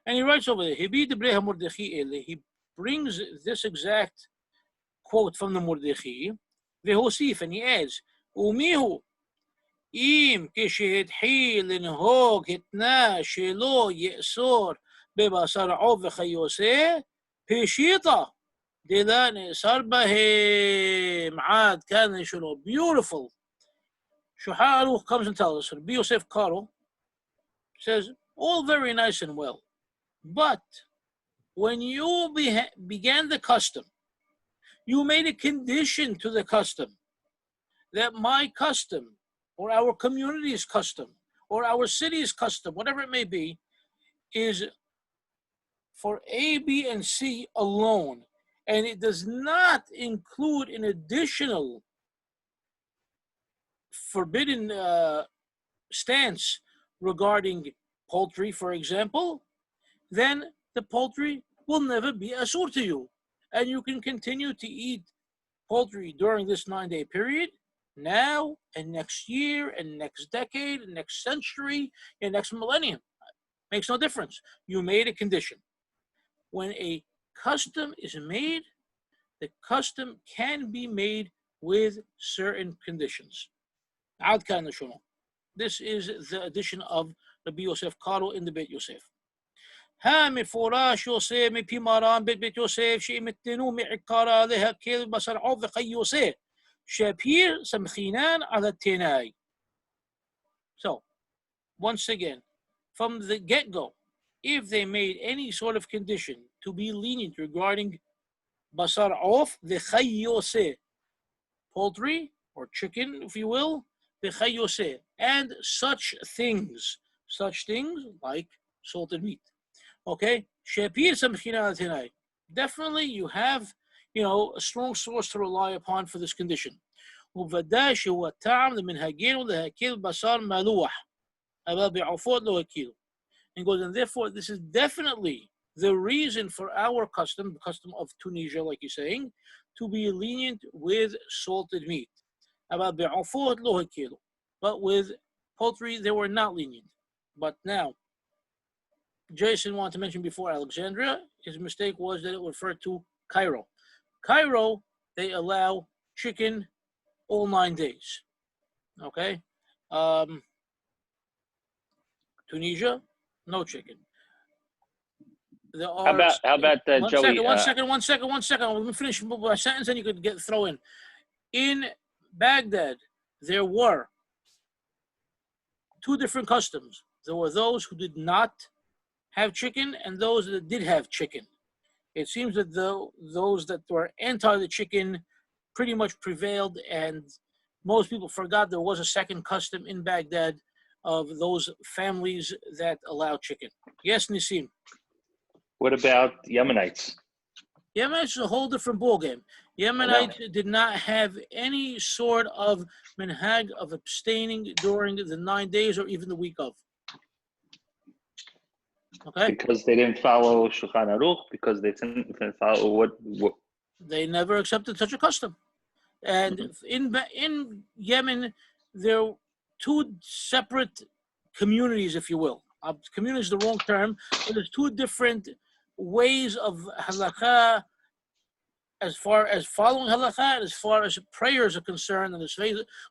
And he writes over there, he brings this exact quote from the Mordechai, והוסיף, and he adds, ומיהו אם כשהתחיל לנהוג התנה שלא יאסור בבשר עוף וכיוצא, פשיטא דלה נאסר בהם עד כאן לשונו. Beautiful. Shulchan Aruch comes and tells us, Rabbi Yosef Karo says, all very nice and well, but when you began the custom, you made a condition to the custom that my custom or our community's custom or our city's custom, whatever it may be, is for A, B, and C alone. And it does not include an additional forbidden stance regarding poultry, for example, then the poultry will never be asur to you. And you can continue to eat poultry during this 9-day period, now and next year and next decade and next century and next millennium. Makes no difference. You made a condition. When a custom is made, the custom can be made with certain conditions. This is the addition of Rabbi Yosef Karo in the Beit Yosef. מפורש יוסף מפי מרן בית יוסף שאם התנו מעיקרה להקל בשר עוף וכי יוסף שהפיר סמכינן על התנאי. So, once again, from the get-go, if they made any sort of condition to be lenient regarding basar of the chayyose, poultry or chicken, if you will, the chayyose, and such things like salted meat. Okay, definitely you have, a strong source to rely upon for this condition. And goes, and therefore this is definitely the reason for our custom, the custom of Tunisia, like you're saying, to be lenient with salted meat. But with poultry, they were not lenient. But now, Jason wanted to mention before Alexandria, his mistake was that it referred to Cairo. Cairo, they allow chicken all 9 days. Okay? Tunisia, no chicken. There are,
how about Joey?
One second. Let me finish my sentence and you could throw in. In Baghdad, there were 2 different customs. There were those who did not have chicken and those that did have chicken. It seems that those that were anti the chicken pretty much prevailed, and most people forgot there was a second custom in Baghdad of those families that allow chicken. Yes, Nisim.
What about Yemenites?
Yemenites is a whole different ballgame. Yemenites did not have any sort of minhag of abstaining during the 9 days or even the week of. Okay?
Because they didn't follow Shulchan Aruch, because they didn't follow what?
They never accepted such a custom. And in Yemen, there are 2 separate communities, if you will. Community is the wrong term, but there's 2 different ways of halakha as far as following halakha and as far as prayers are concerned, and there's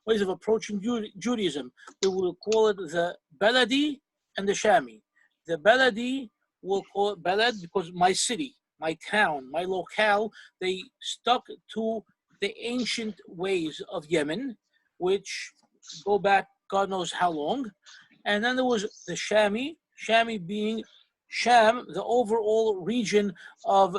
ways of approaching Judaism. We will call it the Baladi and the Shami. The Baladi will call it Balad because my city, my town, my locale, they stuck to the ancient ways of Yemen, which go back God knows how long. And then there was the Shami being Sham, the overall region of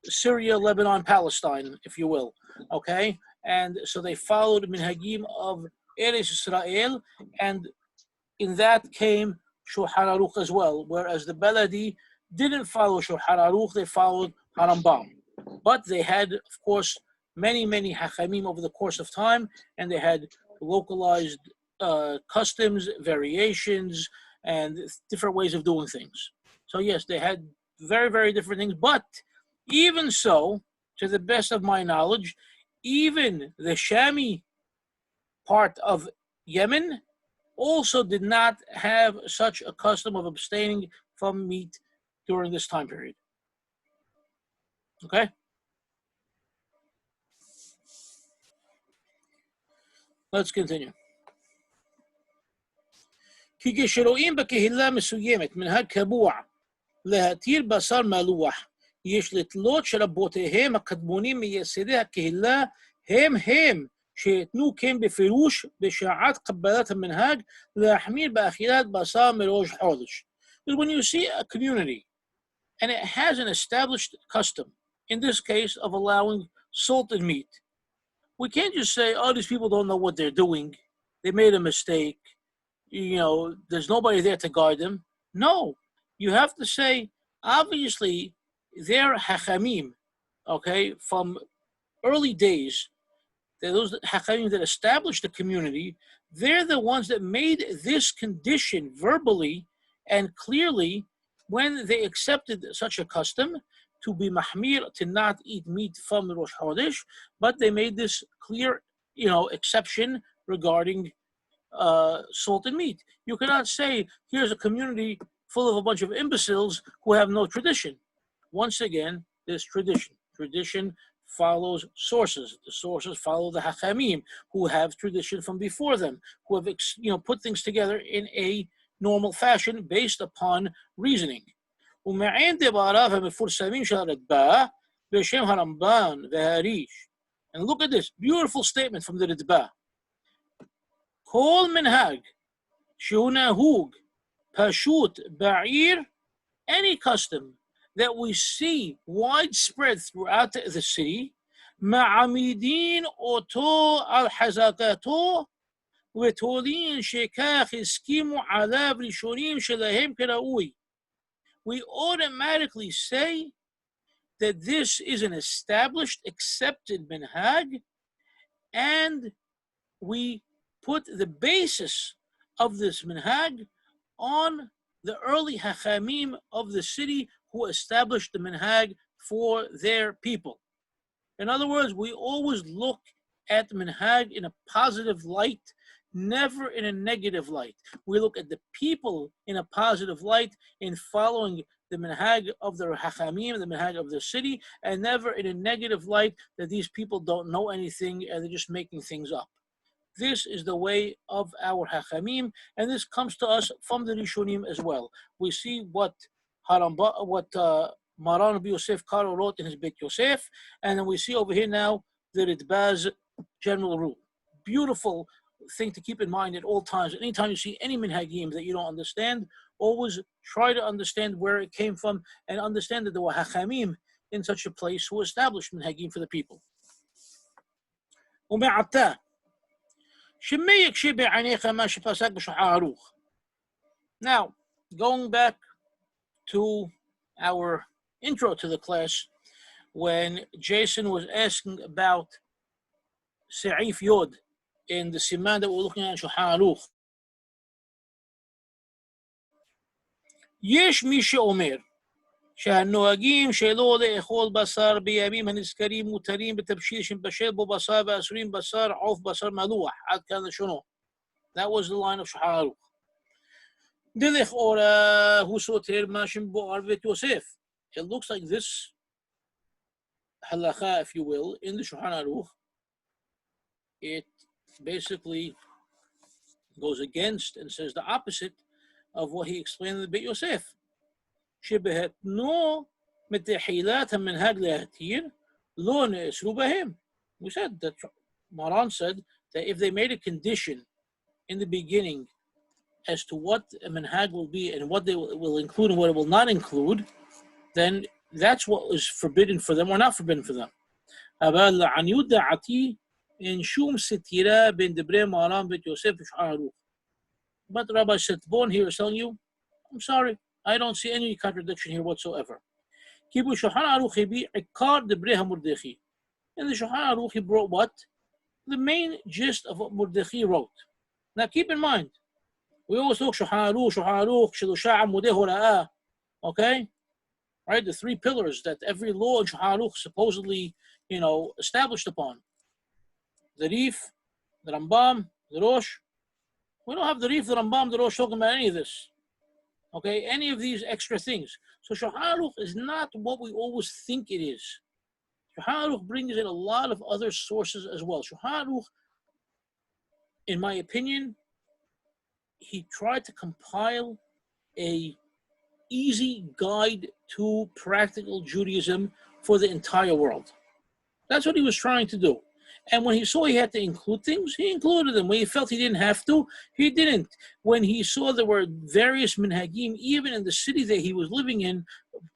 Syria, Lebanon, Palestine, if you will. Okay? And so they followed minhagim of Eretz Israel, and in that came Shulchan Aruch as well, whereas the Baladi didn't follow Shulchan Aruch, they followed Harambam. But they had, of course, many hachamim over the course of time, and they had localized customs, variations, and different ways of doing things. So yes, they had very, very different things. But even so, to the best of my knowledge, even the Shami part of Yemen also did not have such a custom of abstaining from meat during this time period. Okay? Let's continue. כי כשרואים בקהילה מסוימת מנהג קבוע להתיר בשר מלוח, יש לתלות שרבותיהם הקדמונים מייסדי הקהילה הם שיתנו כן בפירוש בשעת קבלת המנהג להחמיר באכילת בשר מראש חודש. But when you see a community and it has an established custom, in this case of allowing salted meat, we can't just say, oh, these people don't know what they're doing. They made a mistake. There's nobody there to guide them. No, you have to say, obviously, they're hachamim, okay, from early days. They're those hachamim that established the community. They're the ones that made this condition verbally and clearly when they accepted such a custom to be mahmir, to not eat meat from the Rosh Chodesh, but they made this clear, exception regarding salted meat. You cannot say, here's a community full of a bunch of imbeciles who have no tradition. Once again, there's tradition. Tradition follows sources. The sources follow the hachamim, who have tradition from before them, who have put things together in a normal fashion based upon reasoning. ומעין דבריו המפורסמים של הרדב"א בשם הרמב"ן והריש. And look at this beautiful statement from the רדב"א. כל מנהג שהוא נהוג פשוט בעיר any custom that we see widespread throughout the city, معامدين أوتو الحزاقاتو وتولين شكاخ اسكيمو على بريشونيم شلاهم كراوي. We automatically say that this is an established, accepted minhag, and we put the basis of this minhag on the early hachamim of the city who established the minhag for their people. In other words, we always look at minhag in a positive light, never in a negative light. We look at the people in a positive light in following the minhag of the hachamim, the minhag of the city, and never in a negative light that these people don't know anything and they're just making things up. This is the way of our hachamim, and this comes to us from the Rishonim as well. We see what Maran Rabbi Yosef Karo wrote in his Beit Yosef, and then we see over here now the Ritbaz general rule. Beautiful thing to keep in mind at all times. Anytime you see any minhagim that you don't understand, always try to understand where it came from and understand that there were hachamim in such a place who established minhagim for the people. Now, going back to our intro to the class, when Jason was asking about Se'if Yod in the Siman that we're looking at in Shulchan Aruch, יש מי שאומר שהנוהגים שלא לאכול בשר בימים הנזכרים מותרים בתבשיל שמבשל בו בשר ואסורים בשר עוף בשר מלוח. עד כאן לשונו. That was the line of Shulchan Aruch. דלכאורה הוא סותר מה שמבואר בבית יוסף. It looks like this halacha, if you will, in the Shulchan Aruch, it basically goes against and says the opposite of what he explained in the Beit Yosef. שבהתנו מתחילת המנהג להתיר, לא נאסרו בהם. We said that Maran said that if they made a condition in the beginning as to what a minhag will be and what they will include and what it will not include, then that's what is forbidden for them or not forbidden for them. אבל לעניות דעתי אין שום סתירה בין דברי מרן בית יוסף ושולחן ערוך. But Rabbi Setbon here is telling you, I'm sorry, I don't see any contradiction here whatsoever. כי בשולחן ערוך הביא עיקר דברי המרדכי. In the Shulchan Aruch, he brought what? The main gist of what Mordechai wrote. Now keep in mind, we always look Shulchan Aruch, Shelosha Amudei Hora'ah, okay? Right, the three pillars that every law in Shulchan Aruch supposedly, established upon. The Rif, the Rambam, the Rosh. We don't have the Rif, the Rambam, the Rosh talking about any of this. Okay, any of these extra things. So Shulchan Aruch is not what we always think it is. Shulchan Aruch brings in a lot of other sources as well. Shulchan Aruch, in my opinion, he tried to compile a easy guide to practical Judaism for the entire world. That's what he was trying to do. And when he saw he had to include things, he included them. When he felt he didn't have to, he didn't. When he saw there were various minhagim, even in the city that he was living in,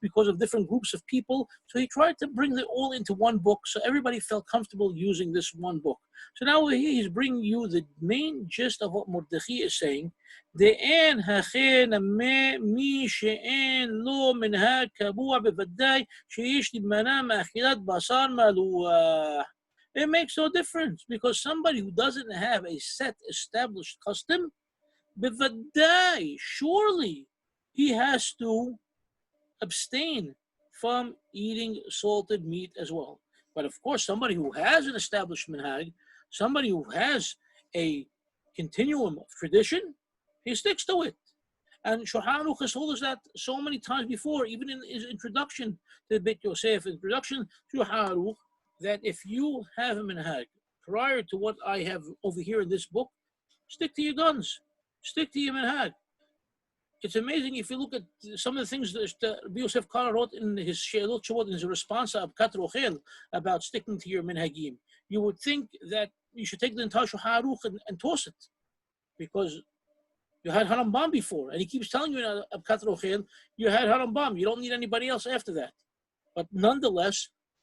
because of different groups of people, so he tried to bring it all into one book so everybody felt comfortable using this one book. So now he's bringing you the main gist of what Mordechai is saying. דאין הכן מי שאין לו מנהג קבוע בוודאי שיש להימנע מאכילת בשר מלוח. It makes no difference because somebody who doesn't have a set established custom, bevadai, surely he has to abstain from eating salted meat as well. But of course, somebody who has an established minhag, somebody who has a continuum of tradition, he sticks to it. And Shulchan Aruch has told us that so many times before, even in his introduction to Beit Yosef, introduction to Shulchan Aruch, that if you have a minhag prior to what I have over here in this book, stick to your guns, stick to your minhag. It's amazing if you look at some of the things that Rabbi Yosef Karo wrote in his She'elot Shavot, in his response to Abkat Rochel about sticking to your minhagim. You would think that you should take the entire Shulchan Aruch and toss it, because You had Harambam before, and he keeps telling you in Abkat Rochel, you had Harambam. You don't need anybody else after that. But nonetheless,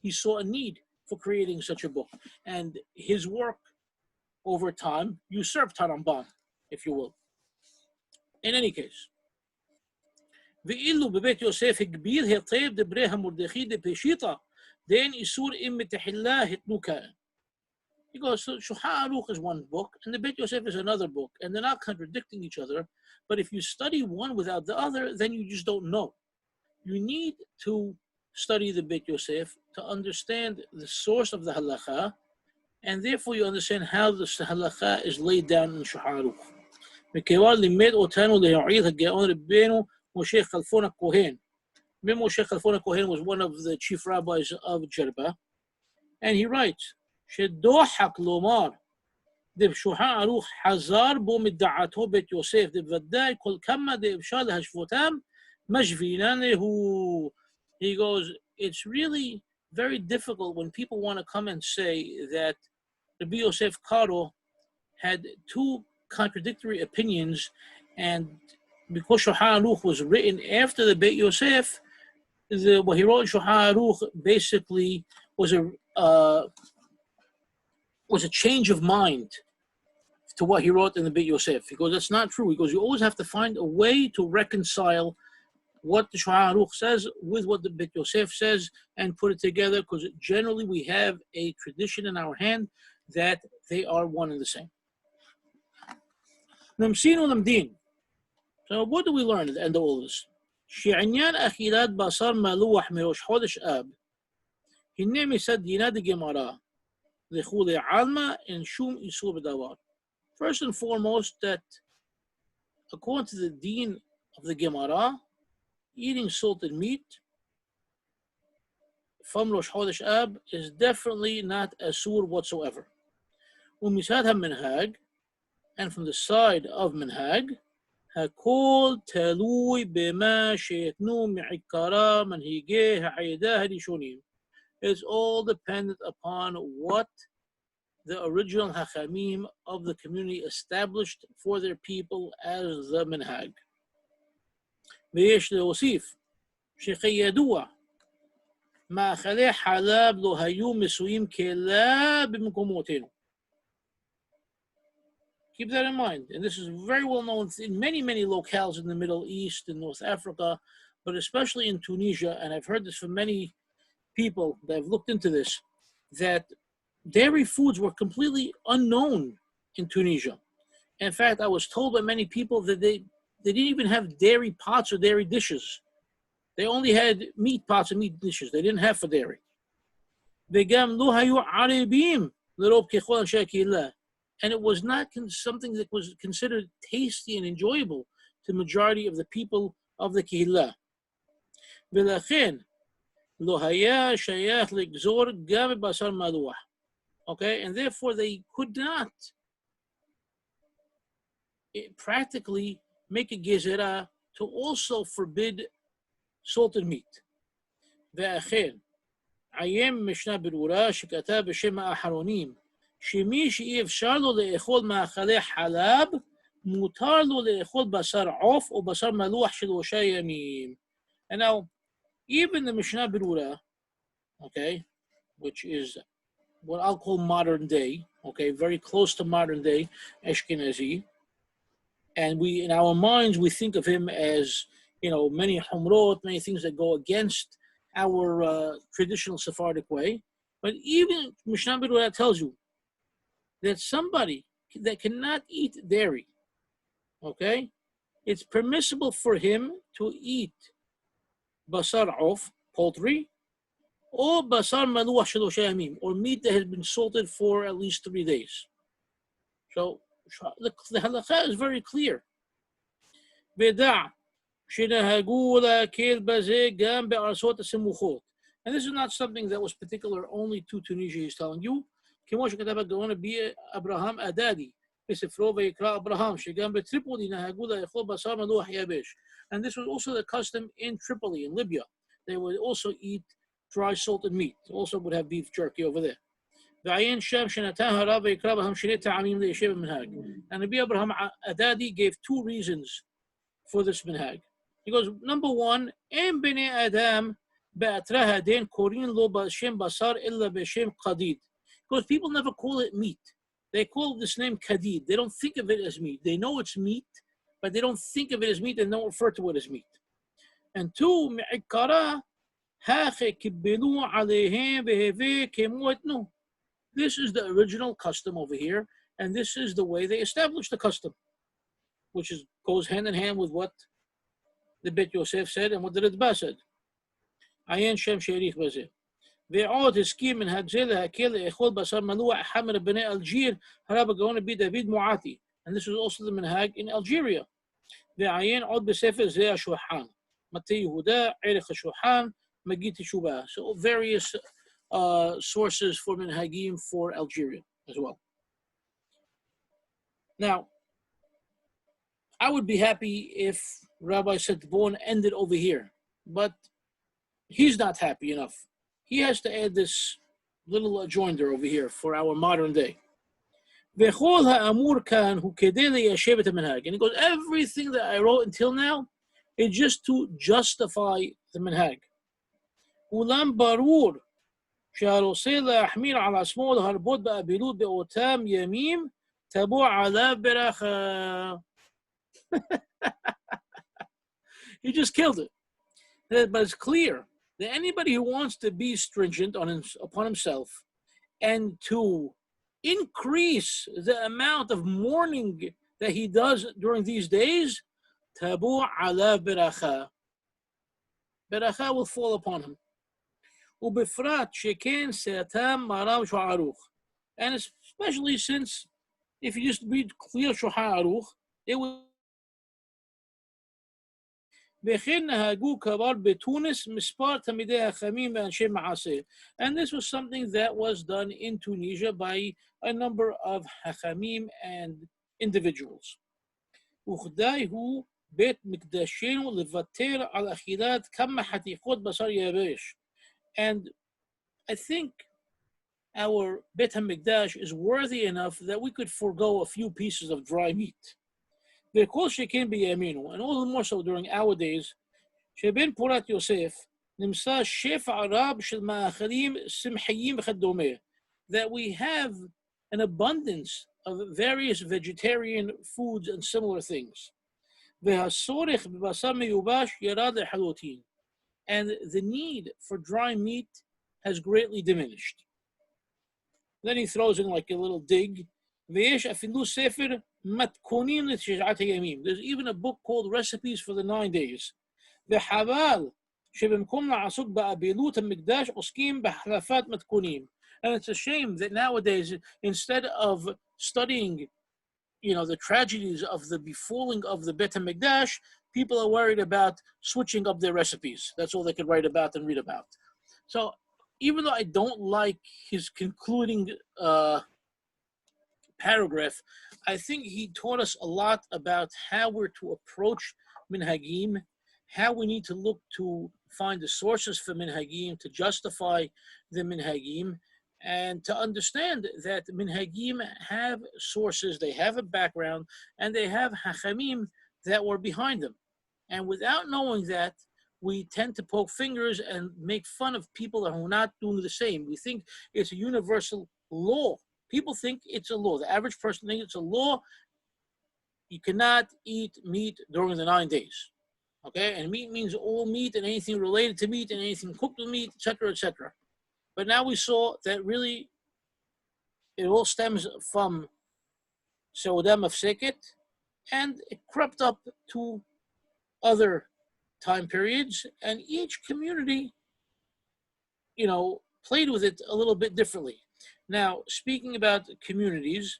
he saw a need for creating such a book. And his work over time usurped Harambam, if you will. In any case, ואילו בבית יוסף הגביר היטב דברי המרדכי דפשיטה, דאין איסור אם מתחילה התנו כאן. He goes, so Shulchan Aruch is one book, and the Beit Yosef is another book, and they're not contradicting each other. But if you study one without the other, then you just don't know. You need to study the Beit Yosef to understand the source of the halakha, and therefore you understand how the halakha is laid down in Shulchan Aruch. מכיוון לימד אותנו להועיל הגאון רבנו משה כלפון הכהן. Moshe Khalfon HaKohen was one of the chief rabbis of Jerba, and he writes, שדוחק לומר, דשולחן ערוך חזר בו מדעתו בית יוסף, דוודאי כל כמה דאפשר להשוותם, משווינן הוא. He goes, it's really very difficult when people want to come and say that Rabbi Yosef Karo had two contradictory opinions, and because Shulchan Aruch was written after the Beit Yosef, what he wrote in Shulchan Aruch basically was a change of mind to what he wrote in the Beit Yosef. He goes, that's not true. He goes, you always have to find a way to reconcile what the Shulchan Aruch says with what the Beit Yosef says and put it together, because generally we have a tradition in our hand that they are one and the same. So what do we learn at the end of all this? שעניין אכילת בשר מלוח מראש חודש אב, הנה מצד דינה דגמרא, לכולי עלמא אין שום איסור בדבר. First and foremost, that according to the deen of the Gemara, eating salted meat from Rosh Chodesh Ab is definitely not asur whatsoever. ومثال minhag, and from the side of minhag, הכל תלוי במה שיתנו מעיקרא מנהיגי העדה הראשונים. It's all dependent upon what the original hachamim of the community established for their people as the minhag. ויש להוסיף שכידוע מאכלי חלב לא היו מסויים כלה במקומותינו. Keep that in mind. And this is very well known in many, many locales in the Middle East and North Africa, but especially in Tunisia. And I've heard this from many people that have looked into this, that dairy foods were completely unknown in Tunisia. In fact, I was told by many people that they didn't even have dairy pots or dairy dishes. They only had meat pots and meat dishes. They didn't have for dairy. וגם לא היו ערבים לרוב ככל אנשי הקהילה. And it was not something that was considered tasty and enjoyable to the majority of the people of the Kehillah. ולכן, לא היה שייך לגזור גם בבשר מלוח. Okay, and therefore they could not practically make a gezerah to also forbid salted meat. ואכן, עיין משנה ברורה שכתב בשם האחרונים, שמי שאי אפשר לו לאכול מאכלי חלב, מותר לו לאכול בשר עוף או בשר מלוח של 3 ימים. And now, even the Mishnah Berurah, okay, which is what I'll call modern day, okay, very close to modern day Ashkenazi, and we, in our minds, we think of him as, you know, many humrot, many things that go against our traditional Sephardic way. But even Mishnah Berurah tells you that somebody that cannot eat dairy, okay, it's permissible for him to eat basar of, poultry, or basar maluach shel 3 yamim, or meat that has been salted for at least 3 days. So the halakha is very clear. ודע שנהגו להקל בזה גם בארצות הסמוכות. And this is not something that was particular only to Tunisia, he's telling you. כמו שכתב הגאון אברהם אדדי בספרו ויקרא אברהם, שגם בטריפולי נהגו לאכול בשר מלוח יבש. And this was also the custom in Tripoli, in Libya. They would also eat dry salted meat. Also would have beef jerky over there. ועיין שם שנתן הרב ויקרא בהם שני טעמים ליישב המנהג. And Rabbi Abraham Adadi gave two reasons for this minhag. He goes, number one, אין בני אדם באתרא הדין קוראים לו בשם בשר אלא בשם קדיד. Because people never call it meat. They call this name kadid. They don't think of it as meat. They know it's meat, but they don't think of it as meat and don't refer to it as meat. And two, מעיקרא הכי קיבלו עליהם והווה כמו אתנו. This is the original custom over here, and this is the way they established the custom, which goes hand in hand with what the Bet Yosef said and what the Ritba said. עיין שם שהאריך בזה. ועוד הסכים מנהג זה להקל לאכול בשר מלוח חמר בני אלג'יר הרב הגאון רבי דוד מועתי. And this was also the minhag in Algeria. ועיין עוד בספר זה השולחן. מטה יהודה, ערך השולחן, מגיד תשובה. So various sources for minhagim for Algeria as well. Now, I would be happy if Rabbi Setbon ended over here, but he's not happy enough. He has to add this little adjoinder over here for our modern day. וכל האמור כאן הוא כדי ליישב את המנהג. And he goes, everything that I wrote until now is just to justify the minhag. אולם ברור שהרוצה להחמיר על עצמו להרבות באבילות באותם ימים, תבוא עליו ברכה. He just killed it. But it's clear that anybody who wants to be stringent upon himself and to increase the amount of mourning that he does during these days, tabu ala beracha. Beracha will fall upon him. Ubefrat sheken se'atam marav shu'aruch. And especially since if you just read clear Shulchan Aruch, it will וכן נהגו כבר בתוניס מספר תלמידי החכמים ואנשי מעשה. And this was something that was done in Tunisia by a number of hachamim and individuals. וכדי הוא בית מקדשנו לוותר על אכילת כמה חתיכות בשר יבש. And I think our Beit HaMikdash is worthy enough that we could forego a few pieces of dry meat. וכל שכן בימינו, and all the more so during our days, שבין פורת יוסף נמצא שפע רב של מאכלים שמחיים וכדומה, that we have an abundance of various vegetarian foods and similar things. והצורך בבשר מיובש ירד לחלוטין, and the need for dry meat has greatly diminished. Then he throws in like a little dig. ויש אפילו ספר מתכונים לתשעת הימים. There's even a book called Recipes for the 9 Days. וחבל שבמקום לעסוק באבילות המקדש עוסקים בהחלפת מתכונים. And it's a shame that nowadays, instead of studying, the tragedies of the befalling of the Beit HaMikdash, people are worried about switching up their recipes. That's all they could write about and read about. So even though I don't like his concluding paragraph, I think he taught us a lot about how we're to approach minhagim, how we need to look to find the sources for minhagim, to justify the minhagim, and to understand that minhagim have sources, they have a background, and they have hachamim that were behind them. And without knowing that, we tend to poke fingers and make fun of people who are not doing the same. We think it's a universal law. People think it's a law. The average person thinks it's a law. You cannot eat meat during the 9 days. Okay? And meat means all meat and anything related to meat and anything cooked with meat, etc., etc. But now we saw that really it all stems from Seudah Mafseket, and it crept up to other time periods, and each community, played with it a little bit differently. Now, speaking about communities,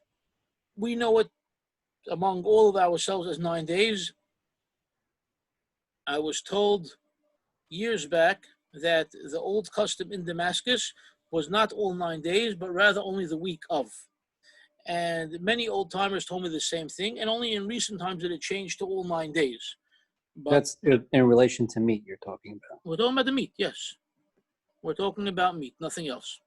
we know it among all of ourselves as 9 days. I was told years back that the old custom in Damascus was not all 9 days, but rather only the week of. And many old timers told me the same thing, and only in recent times did it change to all 9 days. But
that's in relation to meat you're talking about.
We're talking about the meat, yes. We're talking about meat, nothing else.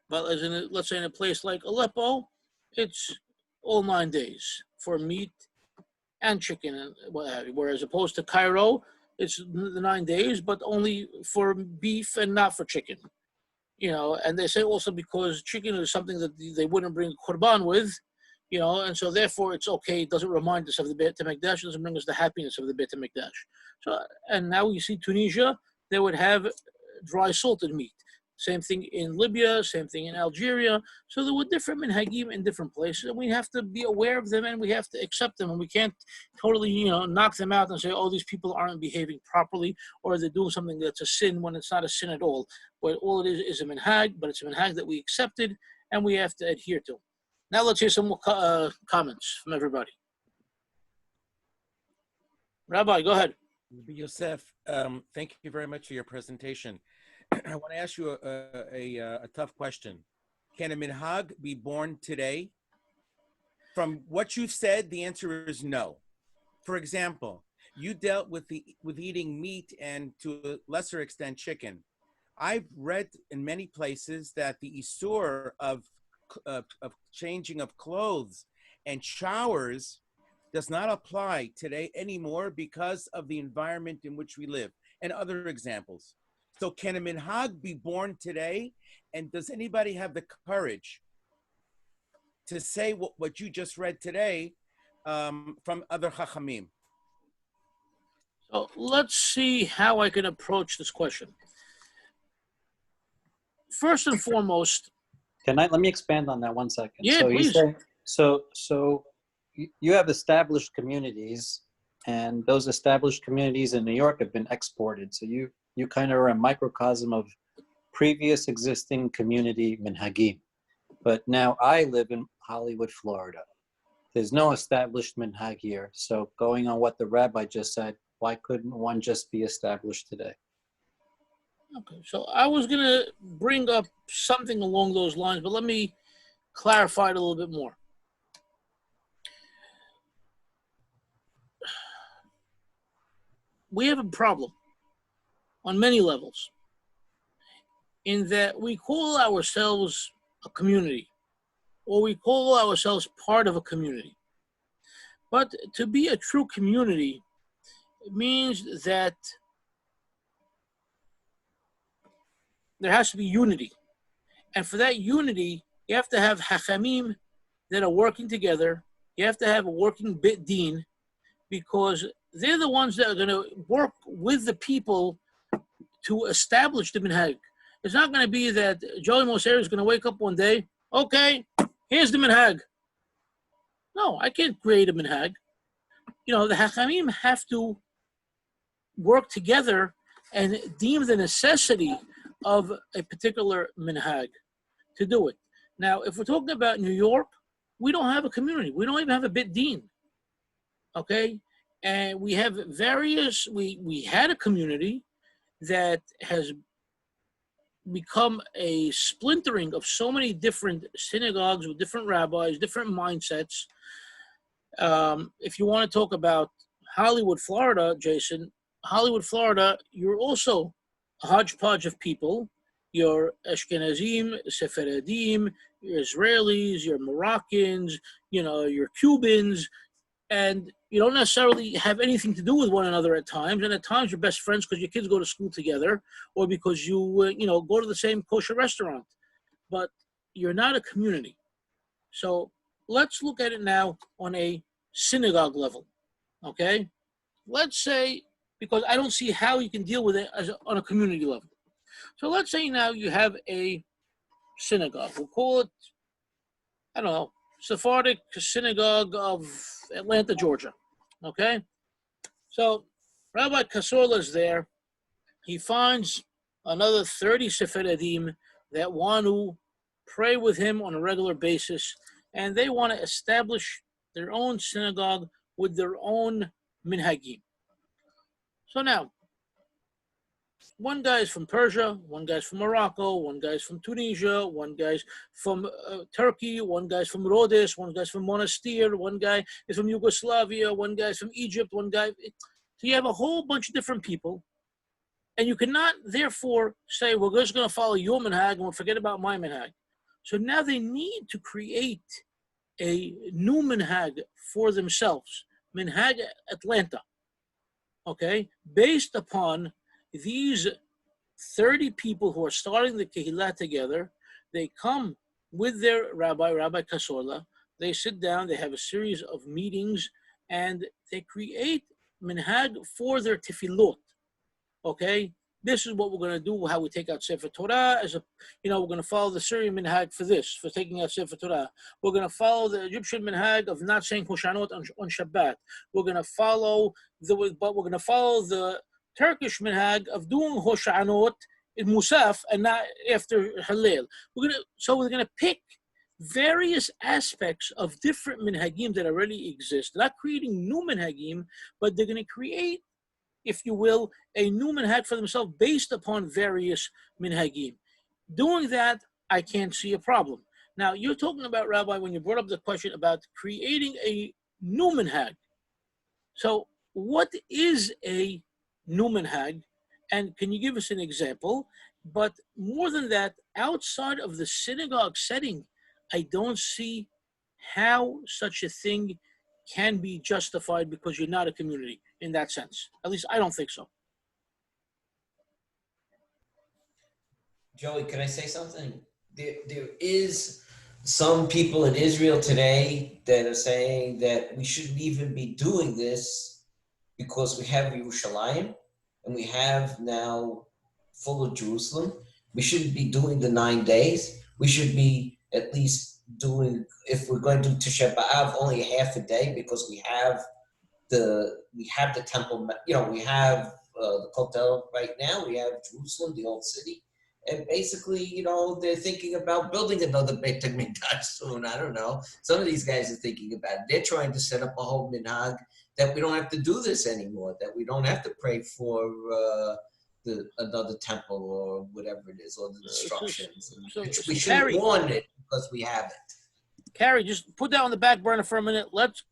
But as in, let's say in a place like Aleppo, it's all 9 days for meat and chicken and what have you. Whereas opposed to Cairo, it's the 9 days, but only for beef and not for chicken. And they say also because chicken is something that they wouldn't bring Qurban with, and so therefore it's okay. It doesn't remind us of the Beit HaMikdash. It doesn't bring us the happiness of the Beit HaMikdash. So, and now you see Tunisia, they would have dry salted meat. Same thing in Libya, same thing in Algeria. So there were different minhagim in different places, and we have to be aware of them and we have to accept them. And we can't totally, knock them out and say, oh, these people aren't behaving properly or they're doing something that's a sin when it's not a sin at all. But all it is a minhag, but it's a minhag that we accepted and we have to adhere to. Now let's hear some more comments from everybody. Rabbi, go ahead.
Yosef, thank you very much for your presentation. I want to ask you a tough question. Can a minhag be born today? From what you've said, the answer is no. For example, you dealt with eating meat and to a lesser extent chicken. I've read in many places that the isur of changing of clothes and showers does not apply today anymore because of the environment in which we live, and other examples. So can a minhag be born today? And does anybody have the courage to say what you just read today from other chachamim?
So let's see how I can approach this question. First and foremost,
Let me expand on that 1 second.
Yeah,
so
please.
You say, so you have established communities, and those established communities in New York have been exported. So you kind of are a microcosm of previous existing community minhagim. But now I live in Hollywood, Florida. There's no established minhag here. So going on what the rabbi just said, why couldn't one just be established today?
okay, so I was going to bring up something along those lines, but let me clarify it a little bit more. We have a problem on many levels in that we call ourselves a community or we call ourselves part of a community. But to be a true community means that there has to be unity. And for that unity, you have to have hachamim that are working together. You have to have a working bit din, because they're the ones that are going to work with the people to establish the minhag. It's not going to be that Joey Mosseri is going to wake up one day, okay, here's the minhag. No, I can't create a minhag. The hachamim have to work together and deem the necessity of a particular minhag to do it. Now, if we're talking about New York, we don't have a community. We don't even have a bit din. Okay? And we have various, we had a community that has become a splintering of so many different synagogues with different rabbis, different mindsets. If you want to talk about Hollywood, Florida, Jason, Hollywood, Florida, you're also a hodgepodge of people. You're Ashkenazim, Sephardim, you're Israelis, you're Moroccans, you're Cubans, and you don't necessarily have anything to do with one another at times. And at times you're best friends because your kids go to school together or because you, go to the same kosher restaurant. But you're not a community. So let's look at it now on a synagogue level, okay? Let's say, because I don't see how you can deal with it on a community level. So let's say now you have a synagogue. We'll call it, I don't know, Sephardic Synagogue of Atlanta, Georgia, okay? So Rabbi Kasorla is there. He finds another 30 Sephardim that want to pray with him on a regular basis, and they want to establish their own synagogue with their own minhagim. So now, one guy's from Persia, one guy's from Morocco, one guy's from Tunisia, one guy's from Turkey, one guy's from Rhodes, one guy's from Mosseri, one guy is from Yugoslavia, one guy's from Egypt, one guy. So you have a whole bunch of different people, and you cannot therefore say, we're just going to follow your minhag and we'll forget about my minhag. So now they need to create a new minhag for themselves, minhag Atlanta, okay, based upon these 30 people who are starting the Kehillah together. They come with their rabbi, Rabbi Kasola. They sit down, they have a series of meetings, and they create minhag for their tefillot. Okay, this is what we're going to do, how we take out Sefer Torah. We're going to follow the Syrian minhag for this, for taking out Sefer Torah. We're going to follow the Egyptian minhag of not saying Hoshanot on Shabbat. We're going to follow the Turkish minhag of doing Hoshanot in Musaf and not after Halil. We're going to pick various aspects of different minhagim that already exist. They're not creating new minhagim, but they're going to create, if you will, a new minhag for themselves based upon various minhagim. Doing that, I can't see a problem. Now, you're talking about, Rabbi, when you brought up the question about creating a new minhag. So what is a new minhag? And can you give us an example? But more than that, outside of the synagogue setting, I don't see how such a thing can be justified because you're not a community in that sense. At least I don't think so.
Joey, can I say something? There is some people in Israel today that are saying that we shouldn't even be doing this because we have Yerushalayim and we have now full of Jerusalem. We shouldn't be doing the 9 days. We should be at least doing, if we're going to do Tish'ah BeAb, only half a day because we have the temple, we have the Kotel right now, we have Jerusalem, the old city. And basically, they're thinking about building another Beit HaMikdash soon. I don't know. Some of these guys are thinking about it. They're trying to set up a whole minhag that we don't have to do this anymore, that we don't have to pray for another temple or whatever it is, or the destructions. We shouldn't want it because we have it.
Carrie, just put that on the back burner for a minute. Let's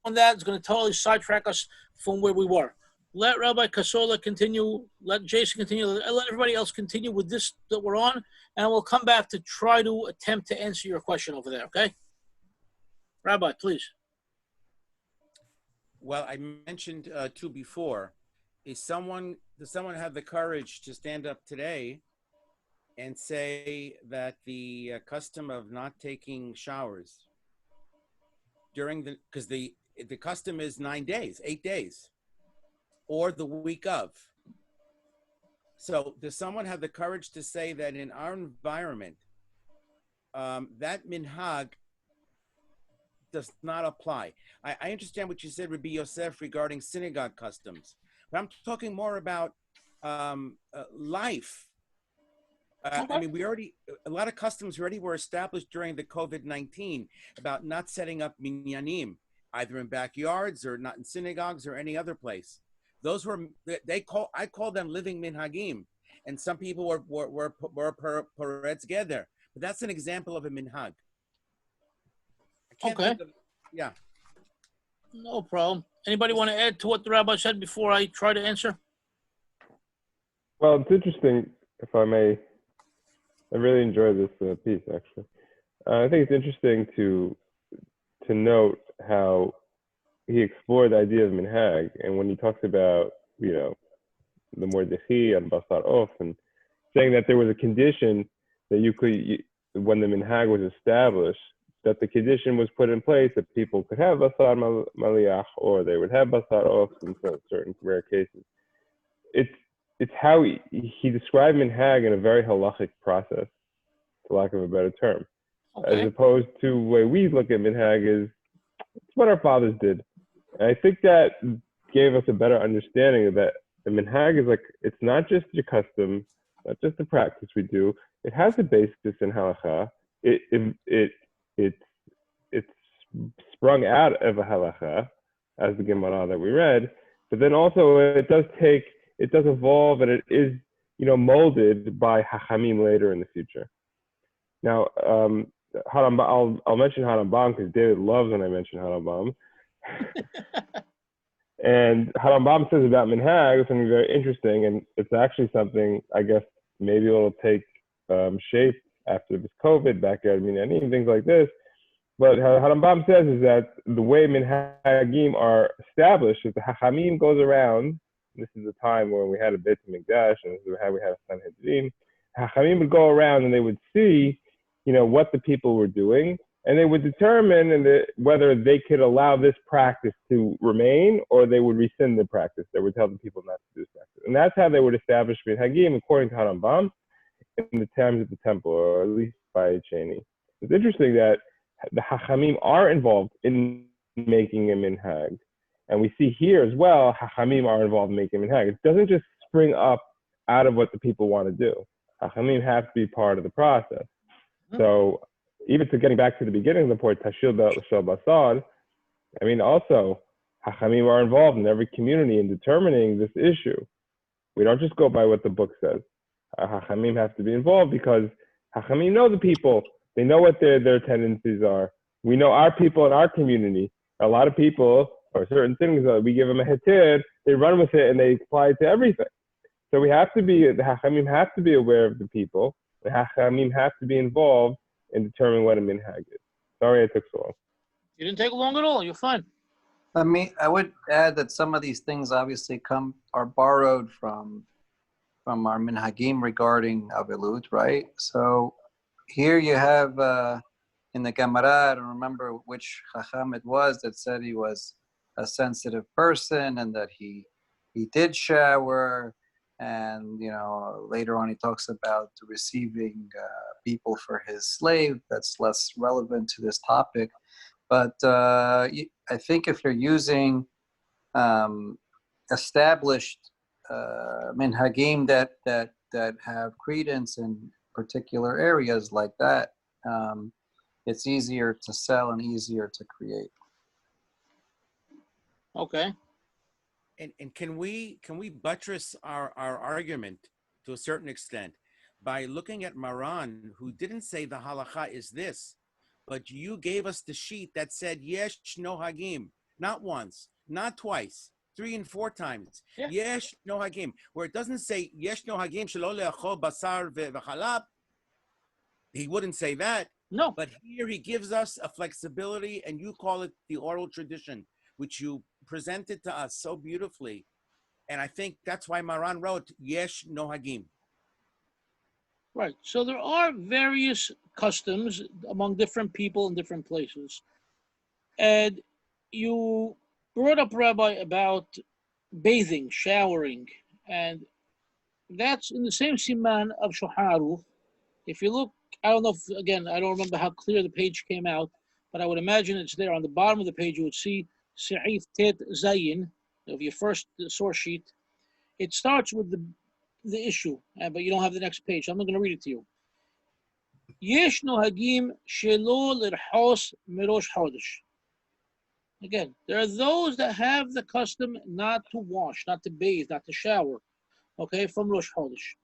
on that. It's going to totally sidetrack us from where we were. Let Rabbi Kasola continue, let Jason continue, let everybody else continue with this that we're on, and we'll come back to try to attempt to answer your question over there, okay? Rabbi, please.
Well, I mentioned two before. Does someone have the courage to stand up today and say that the custom of not taking showers because the custom is 9 days, 8 days, or the week of. So does someone have the courage to say that in our environment, that minhag does not apply? I understand what you said, Rabbi Yosef, regarding synagogue customs, but I'm talking more about life.
Okay.
I mean, a lot of customs already were established during the COVID-19 about not setting up minyanim, either in backyards or not in synagogues or any other place. Those were, I call them living minhagim. And some people were pared together. But that's an example of a minhag.
Okay.
Yeah.
No problem. Anybody want to add to what the rabbi said before I try to answer?
Well, it's interesting, if I may. I really enjoyed this piece, actually. I think it's interesting to note how he explored the idea of minhag, and when he talks about, the mordechi and basar off, and saying that there was a condition that when the minhag was established, that the condition was put in place that people could have basar maliach, or they would have basar off in certain rare cases. It's how he described minhag in a very halachic process, for lack of a better term,
Okay.
as opposed to the way we look at minhag is it's what our fathers did. And I think that gave us a better understanding of that the minhag is it's not just your custom, not just the practice we do. It has a basis in halakha. It's sprung out of a halakha, as the Gemara that we read. But then also it does evolve, and it is molded by hachamim later in the future. Now, I'll mention Harambam because David loves when I mention Harambam. And Harambam says about minhag something very interesting, and it's actually something I guess maybe it'll take shaped after this COVID, backyard minyanim, things like this. But Harambam says is that the way minhagim are established is the Hachamim goes around. This is the time when we had a Beit Mikdash and this is how we had a Sanhedrin. Hachamim would go around and they would see, what the people were doing, and they would determine whether they could allow this practice to remain or they would rescind the practice. They would tell the people not to do this practice. And that's how they would establish minhagim according to Harambam in the times of the temple, or at least by Cheni. It's interesting that the Hachamim are involved in making a minhag. And we see here as well, Hachamim are involved in making a minhag. It doesn't just spring up out of what the people want to do. Hachamim have to be part of the process. So even to getting back to the beginning of the point, Tash'ah BeAb, also Hachamim are involved in every community in determining this issue. We don't just go by what the book says. Hachamim have to be involved because Hachamim know the people. They know what their tendencies are. We know our people in our community. A lot of people, or certain things, we give them a hetir, they run with it and they apply it to everything. So the Hachamim have to be aware of the people. The Hachamim have to be involved in determining what a minhag is. Sorry I took so long.
You didn't take long at all. You're fine.
I would add that some of these things obviously are borrowed from our minhagim regarding avilut, right? So here you have in the Gemara, I don't remember which Chacham it was that said he was a sensitive person and that he did shower, and later on he talks about receiving people for his slave. That's less relevant to this topic, but I think if you're using established minhagim that have credence in particular areas like that, it's easier to sell and easier to create.
Okay.
And can we buttress our argument to a certain extent by looking at Maran, who didn't say the halacha is this, but you gave us the sheet that said yesh no hagim, not once, not twice, 3 and 4 times.
Yeah.
Yesh no hagim, where it doesn't say yesh no hagim shelo le'achol basar v'chalab. He wouldn't say that.
No.
But here he gives us a flexibility, and you call it the oral tradition, which you presented to us so beautifully. And I think that's why Maran wrote yesh no hagim.
Right. So there are various customs among different people in different places. And you brought up, Rabbi, about bathing, showering, and that's in the same siman of Shulchan Aruch. If you look, I don't know if, again, I don't remember how clear the page came out, but I would imagine it's there on the bottom of the page. You would see Se'if Tet Zayin of your first source sheet. It starts with the issue, but you don't have the next page. I'm not going to read it to you. Yesh nohagim shelo lirhos mirosh chodesh. Again, there are those that have the custom not to wash, not to bathe, not to shower, okay, from Rosh Chodesh.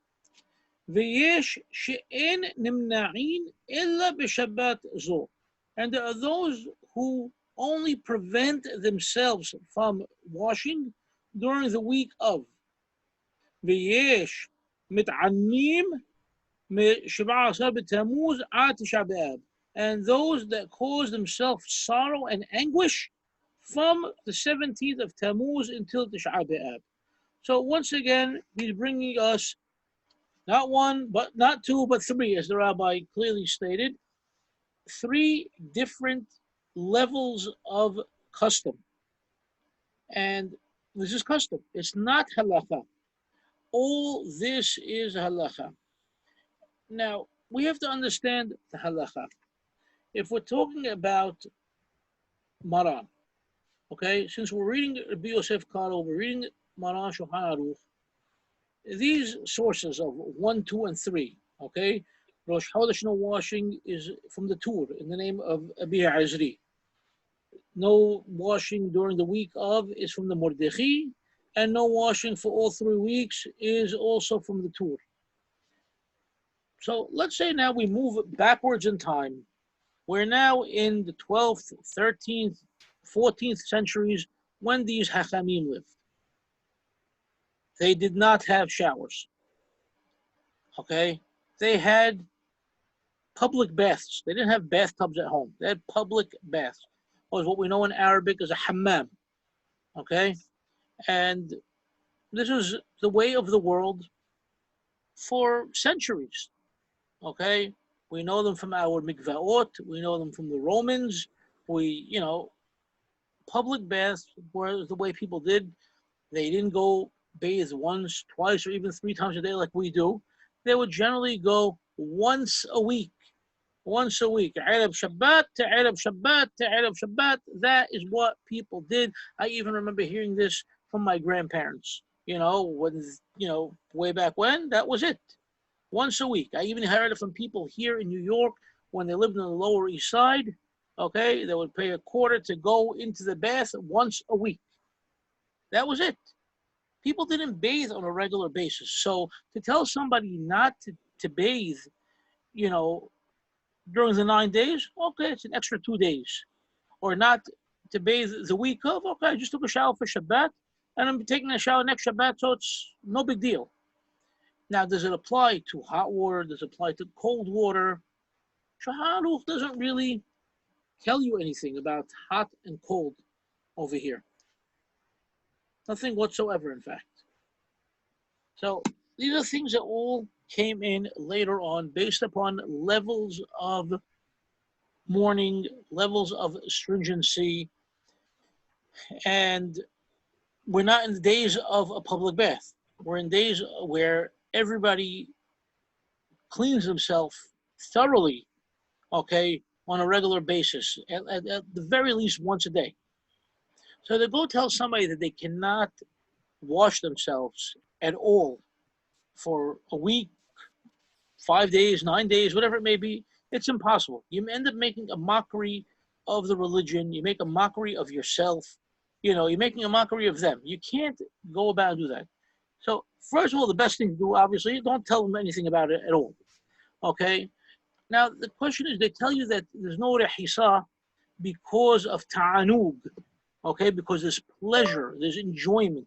V'yesh she'en nimna'in illa b'Shabbat zo. And there are those who only prevent themselves from washing during the week of. V'yesh mit'annim me-17 b'Tammuz ad Tish'ah BeAb. And those that cause themselves sorrow and anguish from the 17th of Tammuz until Tish'ah BeAb. So once again, he's bringing us not 1, but not 2, but 3, as the rabbi clearly stated. 3 different levels of custom. And this is custom. It's not halacha. All this is halacha. Now, we have to understand the halacha. If we're talking about Maran, okay, since we're reading Rabbi Yosef Karo, we're reading Maran Shulchan Aruch, these sources of 1, 2, and 3, okay, Rosh Chodesh no washing is from the Tur in the name of Abi Azri. No washing during the week of is from the Mordechai, and no washing for all 3 weeks is also from the Tur. So let's say now we move backwards in time. We're now in the 12th, 13th, 14th centuries when these Hachamim lived. They did not have showers. Okay? they had public baths. They didn't have bathtubs at home. They had public baths. It was what we know in Arabic as a hammam. Okay? And this was the way of the world for centuries. Okay? We know them from our mikvaot. We know them from the Romans. Public baths were the way people did. They didn't go bathe once, twice, or even 3 times a day like we do. They would generally go once a week. Once a week. Arab Shabbat to Arab Shabbat to Arab Shabbat. That is what people did. I even remember hearing this from my grandparents. Way back when, that was it. Once a week. I even heard it from people here in New York when they lived on the Lower East Side. Okay, they would pay a quarter to go into the bath once a week. That was it. People didn't bathe on a regular basis. So to tell somebody not to bathe, during the 9 days, okay, it's an extra 2 days. Or not to bathe the week of, okay, I just took a shower for Shabbat, and I'm taking a shower next Shabbat, so it's no big deal. Now, does it apply to hot water? Does it apply to cold water? Shulchan Aruch doesn't really tell you anything about hot and cold over here. Nothing whatsoever, in fact. So these are things that all came in later on based upon levels of mourning, levels of stringency, and we're not in the days of a public bath. We're in days where everybody cleans themselves thoroughly, okay, on a regular basis, at the very least once a day. So to go tell somebody that they cannot wash themselves at all for a week, 5 days, 9 days, whatever it may be, it's impossible. You end up making a mockery of the religion. You make a mockery of yourself. You're making a mockery of them. You can't go about and do that. So first of all, the best thing to do, obviously, don't tell them anything about it at all. Okay? Now, the question is, they tell you that there's no rehisa because of ta'anug. Okay? Because there's pleasure, there's enjoyment.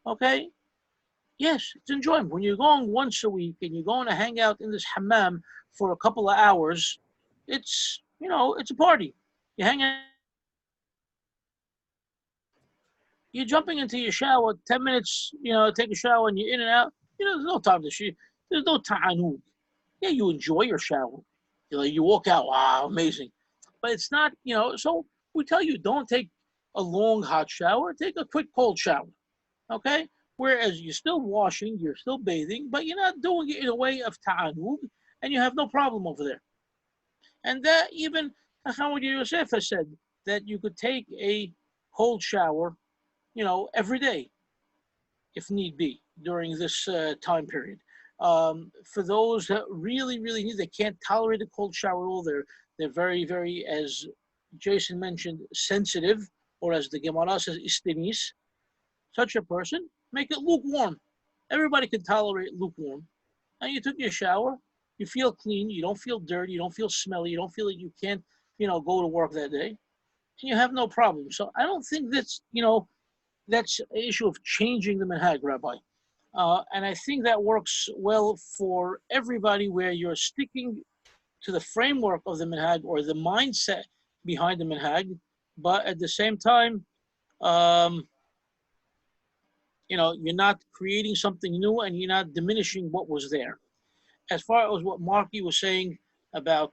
Okay? Yes, it's enjoyment. When you're going once a week and you're going to hang out in this hammam for a couple of hours, it's a party. You hang out. You're jumping into your shower, 10 minutes, take a shower and you're in and out. There's no time to shoot. There's no ta'anug. Yeah, you enjoy your shower. You walk out, wow, amazing. But it's not, so we tell you, don't take a long hot shower. Take a quick cold shower, okay? Whereas you're still washing, you're still bathing, but you're not doing it in a way of ta'anug, and you have no problem over there. And that even Chacham Yosef has said that you could take a cold shower, every day, if need be, during this time period. For those that really, really need, they can't tolerate a cold shower at all. They're very, very, as Jason mentioned, sensitive, or as the Gemara says, istinis. Such a person, make it lukewarm. Everybody can tolerate lukewarm. And you took your shower, you feel clean, you don't feel dirty, you don't feel smelly, you don't feel like you can't, go to work that day, and you have no problem. So I don't think that's an issue of changing the minhag, Rabbi. And I think that works well for everybody where you're sticking to the framework of the minhag or the mindset behind the minhag, but at the same time, you're not creating something new and you're not diminishing what was there. As far as what Marky was saying about,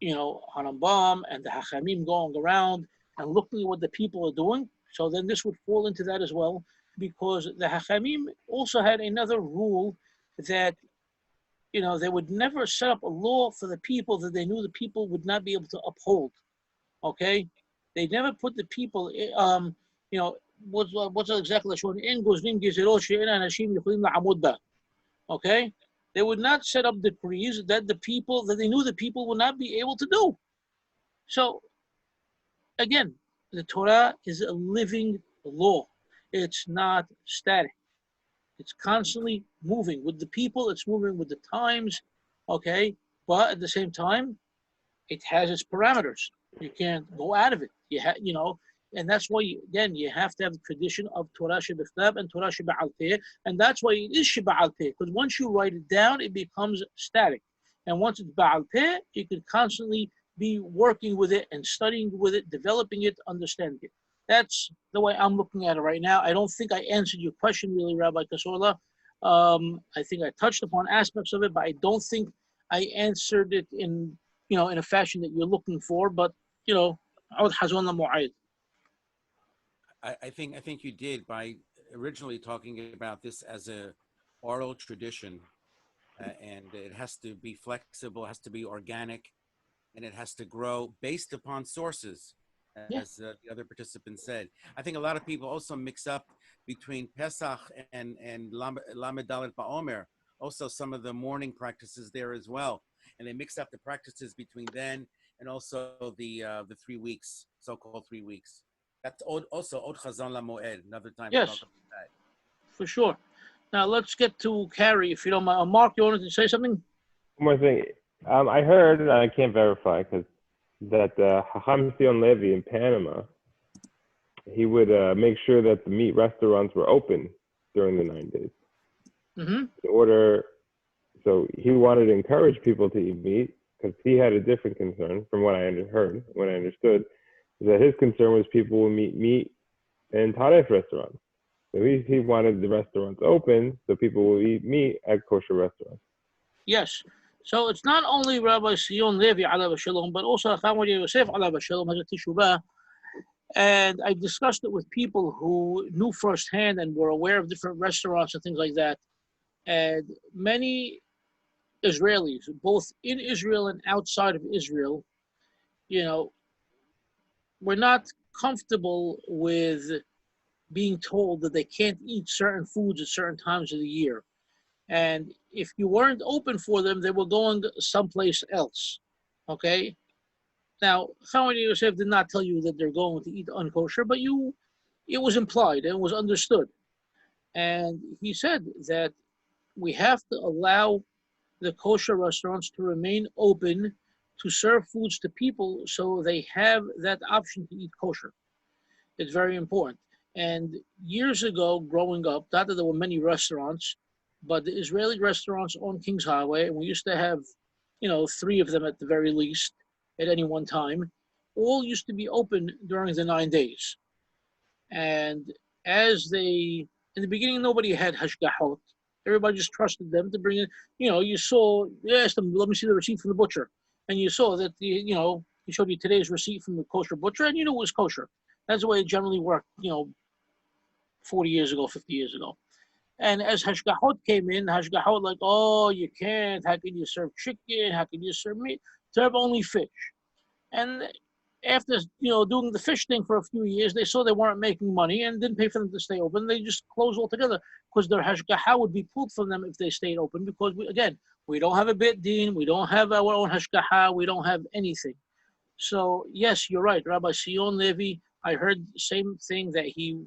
Harambam and the Hachamim going around and looking at what the people are doing, so then this would fall into that as well, because the Hachamim also had another rule that, they would never set up a law for the people that they knew the people would not be able to uphold. Okay? They never put the people, what's exactly the okay? They would not set up decrees that they knew the people would not be able to do. So, again, the Torah is a living law. It's not static. It's constantly moving with the people. It's moving with the times, okay? But at the same time, it has its parameters. You can't go out of it. and that's why, again, you have to have the tradition of Torah she'bichlab and Torah she'ba'al peh, and that's why it is she'ba'al peh, because once you write it down, it becomes static. And once it's ba'al peh, you can constantly be working with it and studying with it, developing it, understanding it. That's the way I'm looking at it right now. I don't think I answered your question really, Rabbi Kasola. I think I touched upon aspects of it, but I don't think I answered it in a fashion that you're looking for. But
I think you did by originally talking about this as a oral tradition, and it has to be flexible, has to be organic, and it has to grow based upon sources, as the other participants said. I think a lot of people also mix up between Pesach and Lamed Dalet Ba'omer, also some of the mourning practices there as well, and they mix up the practices between then and also the 3 weeks, so-called 3 weeks. That's also Od Chazon LaMoed, another time to talk about that.
For sure. Now let's get to Carrie, if you don't mind. Mark, you wanted to say something?
One more thing. I heard, and I can't verify, that Hacham Sion Levi in Panama, he would make sure that the meat restaurants were open during the 9 days.
Mm-hmm.
So he wanted to encourage people to eat meat, because he had a different concern from what I understood, that his concern was people would eat meat in Taref restaurants. So he wanted the restaurants open so people will eat meat at kosher restaurants.
Yes. So it's not only Rabbi Sion Levi alav shalom, but also Chacham Yosef alav shalom has a Tish'ah BeAb. And I discussed it with people who knew firsthand and were aware of different restaurants and things like that. And many Israelis, both in Israel and outside of Israel, were not comfortable with being told that they can't eat certain foods at certain times of the year. And if you weren't open for them, they were going someplace else. Okay? Now, Chacham Yosef did not tell you that they're going to eat unkosher, but it was implied and it was understood. And he said that we have to allow the kosher restaurants to remain open to serve foods to people so they have that option to eat kosher. It's very important. And years ago, growing up, not that there were many restaurants, but the Israeli restaurants on Kings Highway, and we used to have, 3 of them at the very least at any one time, all used to be open during the 9 days. And in the beginning, nobody had hashgahot. Everybody just trusted them to bring in, you asked them, let me see the receipt from the butcher. And you saw that, he showed you today's receipt from the kosher butcher, and you knew it was kosher. That's the way it generally worked, 40 years ago, 50 years ago. And as hashgahot came in, like, oh, you can't, how can you serve chicken, how can you serve meat? Serve only fish. And after, doing the fish thing for a few years, they saw they weren't making money and didn't pay for them to stay open. They just closed altogether because their hashgaha would be pulled from them if they stayed open, because we don't have a bit din, we don't have our own hashgaha, we don't have anything. So yes, you're right, Rabbi Sion Levi, I heard the same thing, that he,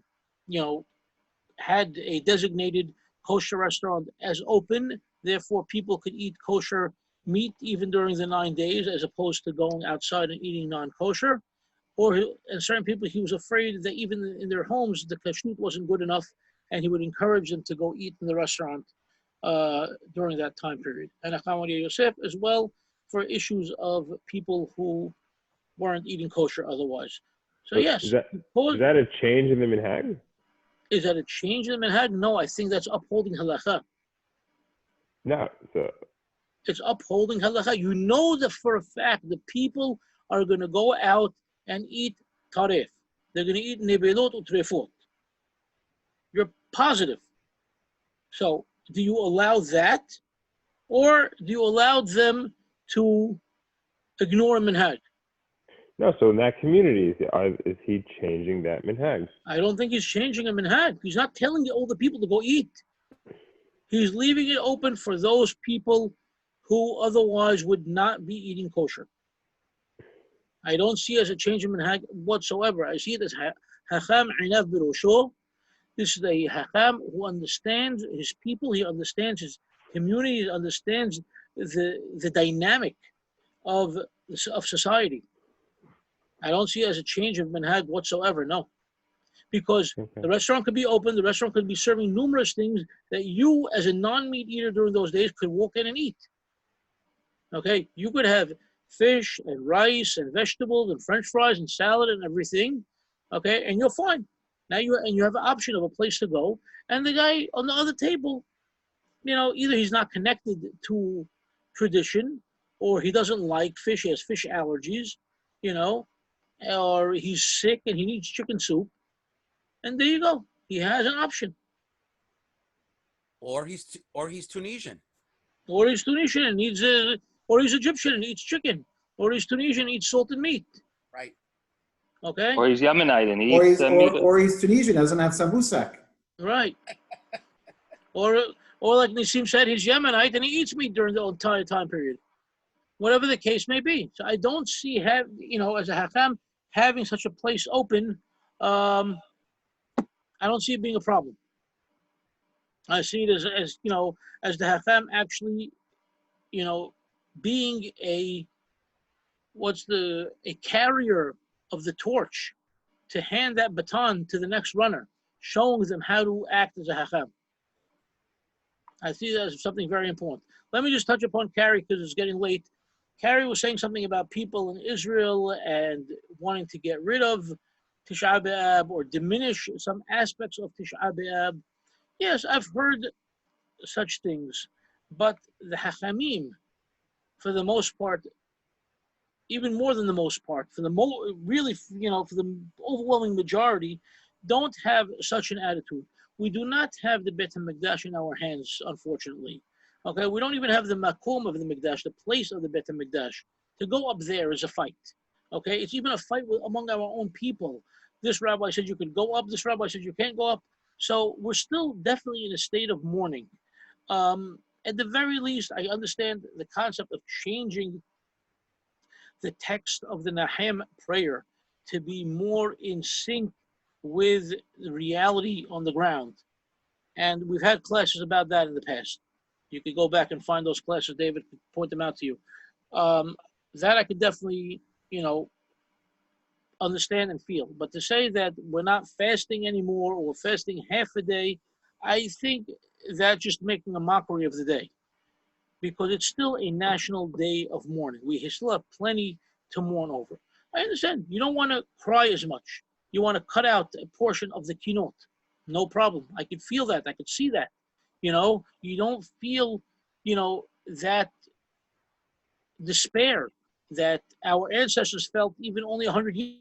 had a designated kosher restaurant as open, therefore people could eat kosher meat even during the 9 days, as opposed to going outside and eating non-kosher. And certain people, he was afraid that even in their homes, the kashrut wasn't good enough, and he would encourage them to go eat in the restaurant during that time period. And Chacham Yosef as well, for issues of people who weren't eating kosher otherwise. So yes.
Is that a change in the minhag?
Is that a change in the minhag? No, I think that's upholding halakha.
No. So
it's upholding halakha. You know that for a fact the people are going to go out and eat taref. They're going to eat nebelot utrefot. You're positive. So do you allow that? Or do you allow them to ignore a minhag?
No, so in that community, is he changing that minhag?
I don't think he's changing a minhag. He's not telling all the people to go eat. He's leaving it open for those people who otherwise would not be eating kosher. I don't see it as a change in minhag whatsoever. I see it as Hacham Inav Birosho. This is a Hacham who understands his people, he understands his community, he understands the dynamic of society. I don't see it as a change of minhag whatsoever, no. Because
Okay.
the restaurant could be open, the restaurant could be serving numerous things that you, as a non-meat eater during those days, could walk in and eat. Okay? You could have fish and rice and vegetables and French fries and salad and everything. Okay? And you're fine. Now you have an option of a place to go. And the guy on the other table, either he's not connected to tradition, or he doesn't like fish, he has fish allergies, or he's sick and he needs chicken soup. And there you go. He has an option.
Or he's Tunisian.
Or he's Tunisian and needs or he's Egyptian and eats chicken. Or he's Tunisian and eats salted meat.
Right.
Okay?
Or he's Yemenite and he eats meat.
Or he's Tunisian, doesn't have sambusak.
Right. Or like Nissim said, he's Yemenite and he eats meat during the entire time period. Whatever the case may be. So I don't see, as a Hakam, having such a place open, I don't see it being a problem. I see it as the Hakam actually, being a carrier of the torch to hand that baton to the next runner, showing them how to act as a Hakam. I see that as something very important. Let me just touch upon Carrie because it's getting late. Carrie was saying something about people in Israel and wanting to get rid of Tish'ah BeAb or diminish some aspects of Tish'ah BeAb. Yes, I've heard such things, but the Hachamim, for the most part, even more than the most part, for the overwhelming majority, don't have such an attitude. We do not have the Beit HaMikdash in our hands, unfortunately. Okay, we don't even have the makom of the Mikdash, the place of the Beit HaMikdash. To go up there is a fight. Okay, it's even a fight among our own people. This rabbi said you could go up. This rabbi said you can't go up. So we're still definitely in a state of mourning. At the very least, I understand the concept of changing the text of the Nahem prayer to be more in sync with the reality on the ground. And we've had classes about that in the past. You could go back and find those classes. David could point them out to you. That I could definitely, understand and feel. But to say that we're not fasting anymore or fasting half a day, I think that's just making a mockery of the day. Because it's still a national day of mourning. We still have plenty to mourn over. I understand. You don't want to cry as much. You want to cut out a portion of the kinot. No problem. I could feel that. I could see that. You don't feel, that despair that our ancestors felt even only 100 years.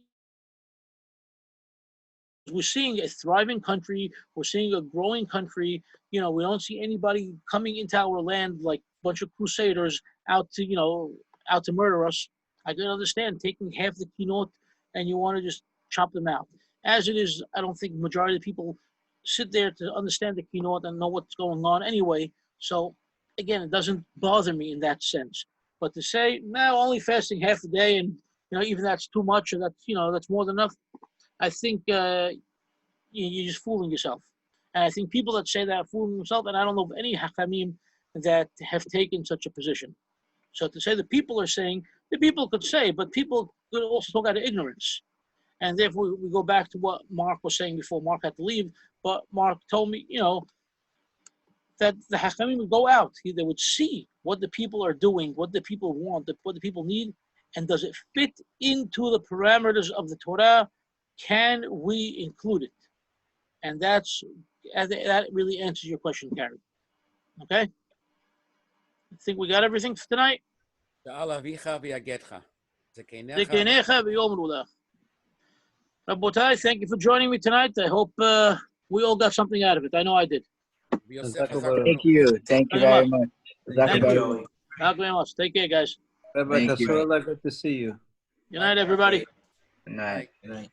We're seeing a thriving country. We're seeing a growing country. We don't see anybody coming into our land like a bunch of crusaders out to murder us. I can understand taking half the kinot and you want to just chop them out. As it is, I don't think the majority of people sit there to understand the kinot and know what's going on anyway. So again, it doesn't bother me in that sense. But to say, no, only fasting half the day and even that's too much or that's more than enough, I think you're just fooling yourself. And I think people that say that are fooling themselves, and I don't know of any Hakamim that have taken such a position. So to say the people are saying, the people could say, but people could also talk out of ignorance. And therefore, we go back to what Mark was saying before Mark had to leave. But Mark told me, that the Hakamim would go out. They would see what the people are doing, what the people want, what the people need, and does it fit into the parameters of the Torah? Can we include it? And that really answers your question, Carrie. Okay? I think we got everything for tonight. Rabotai, thank you for joining me tonight. I hope we all got something out of it. I know I did.
Thank you. Thank you very much.
Thank you. Take care, guys.
Rabbi Kasula, good to see you.
Good night, everybody.
Good night.
Good night.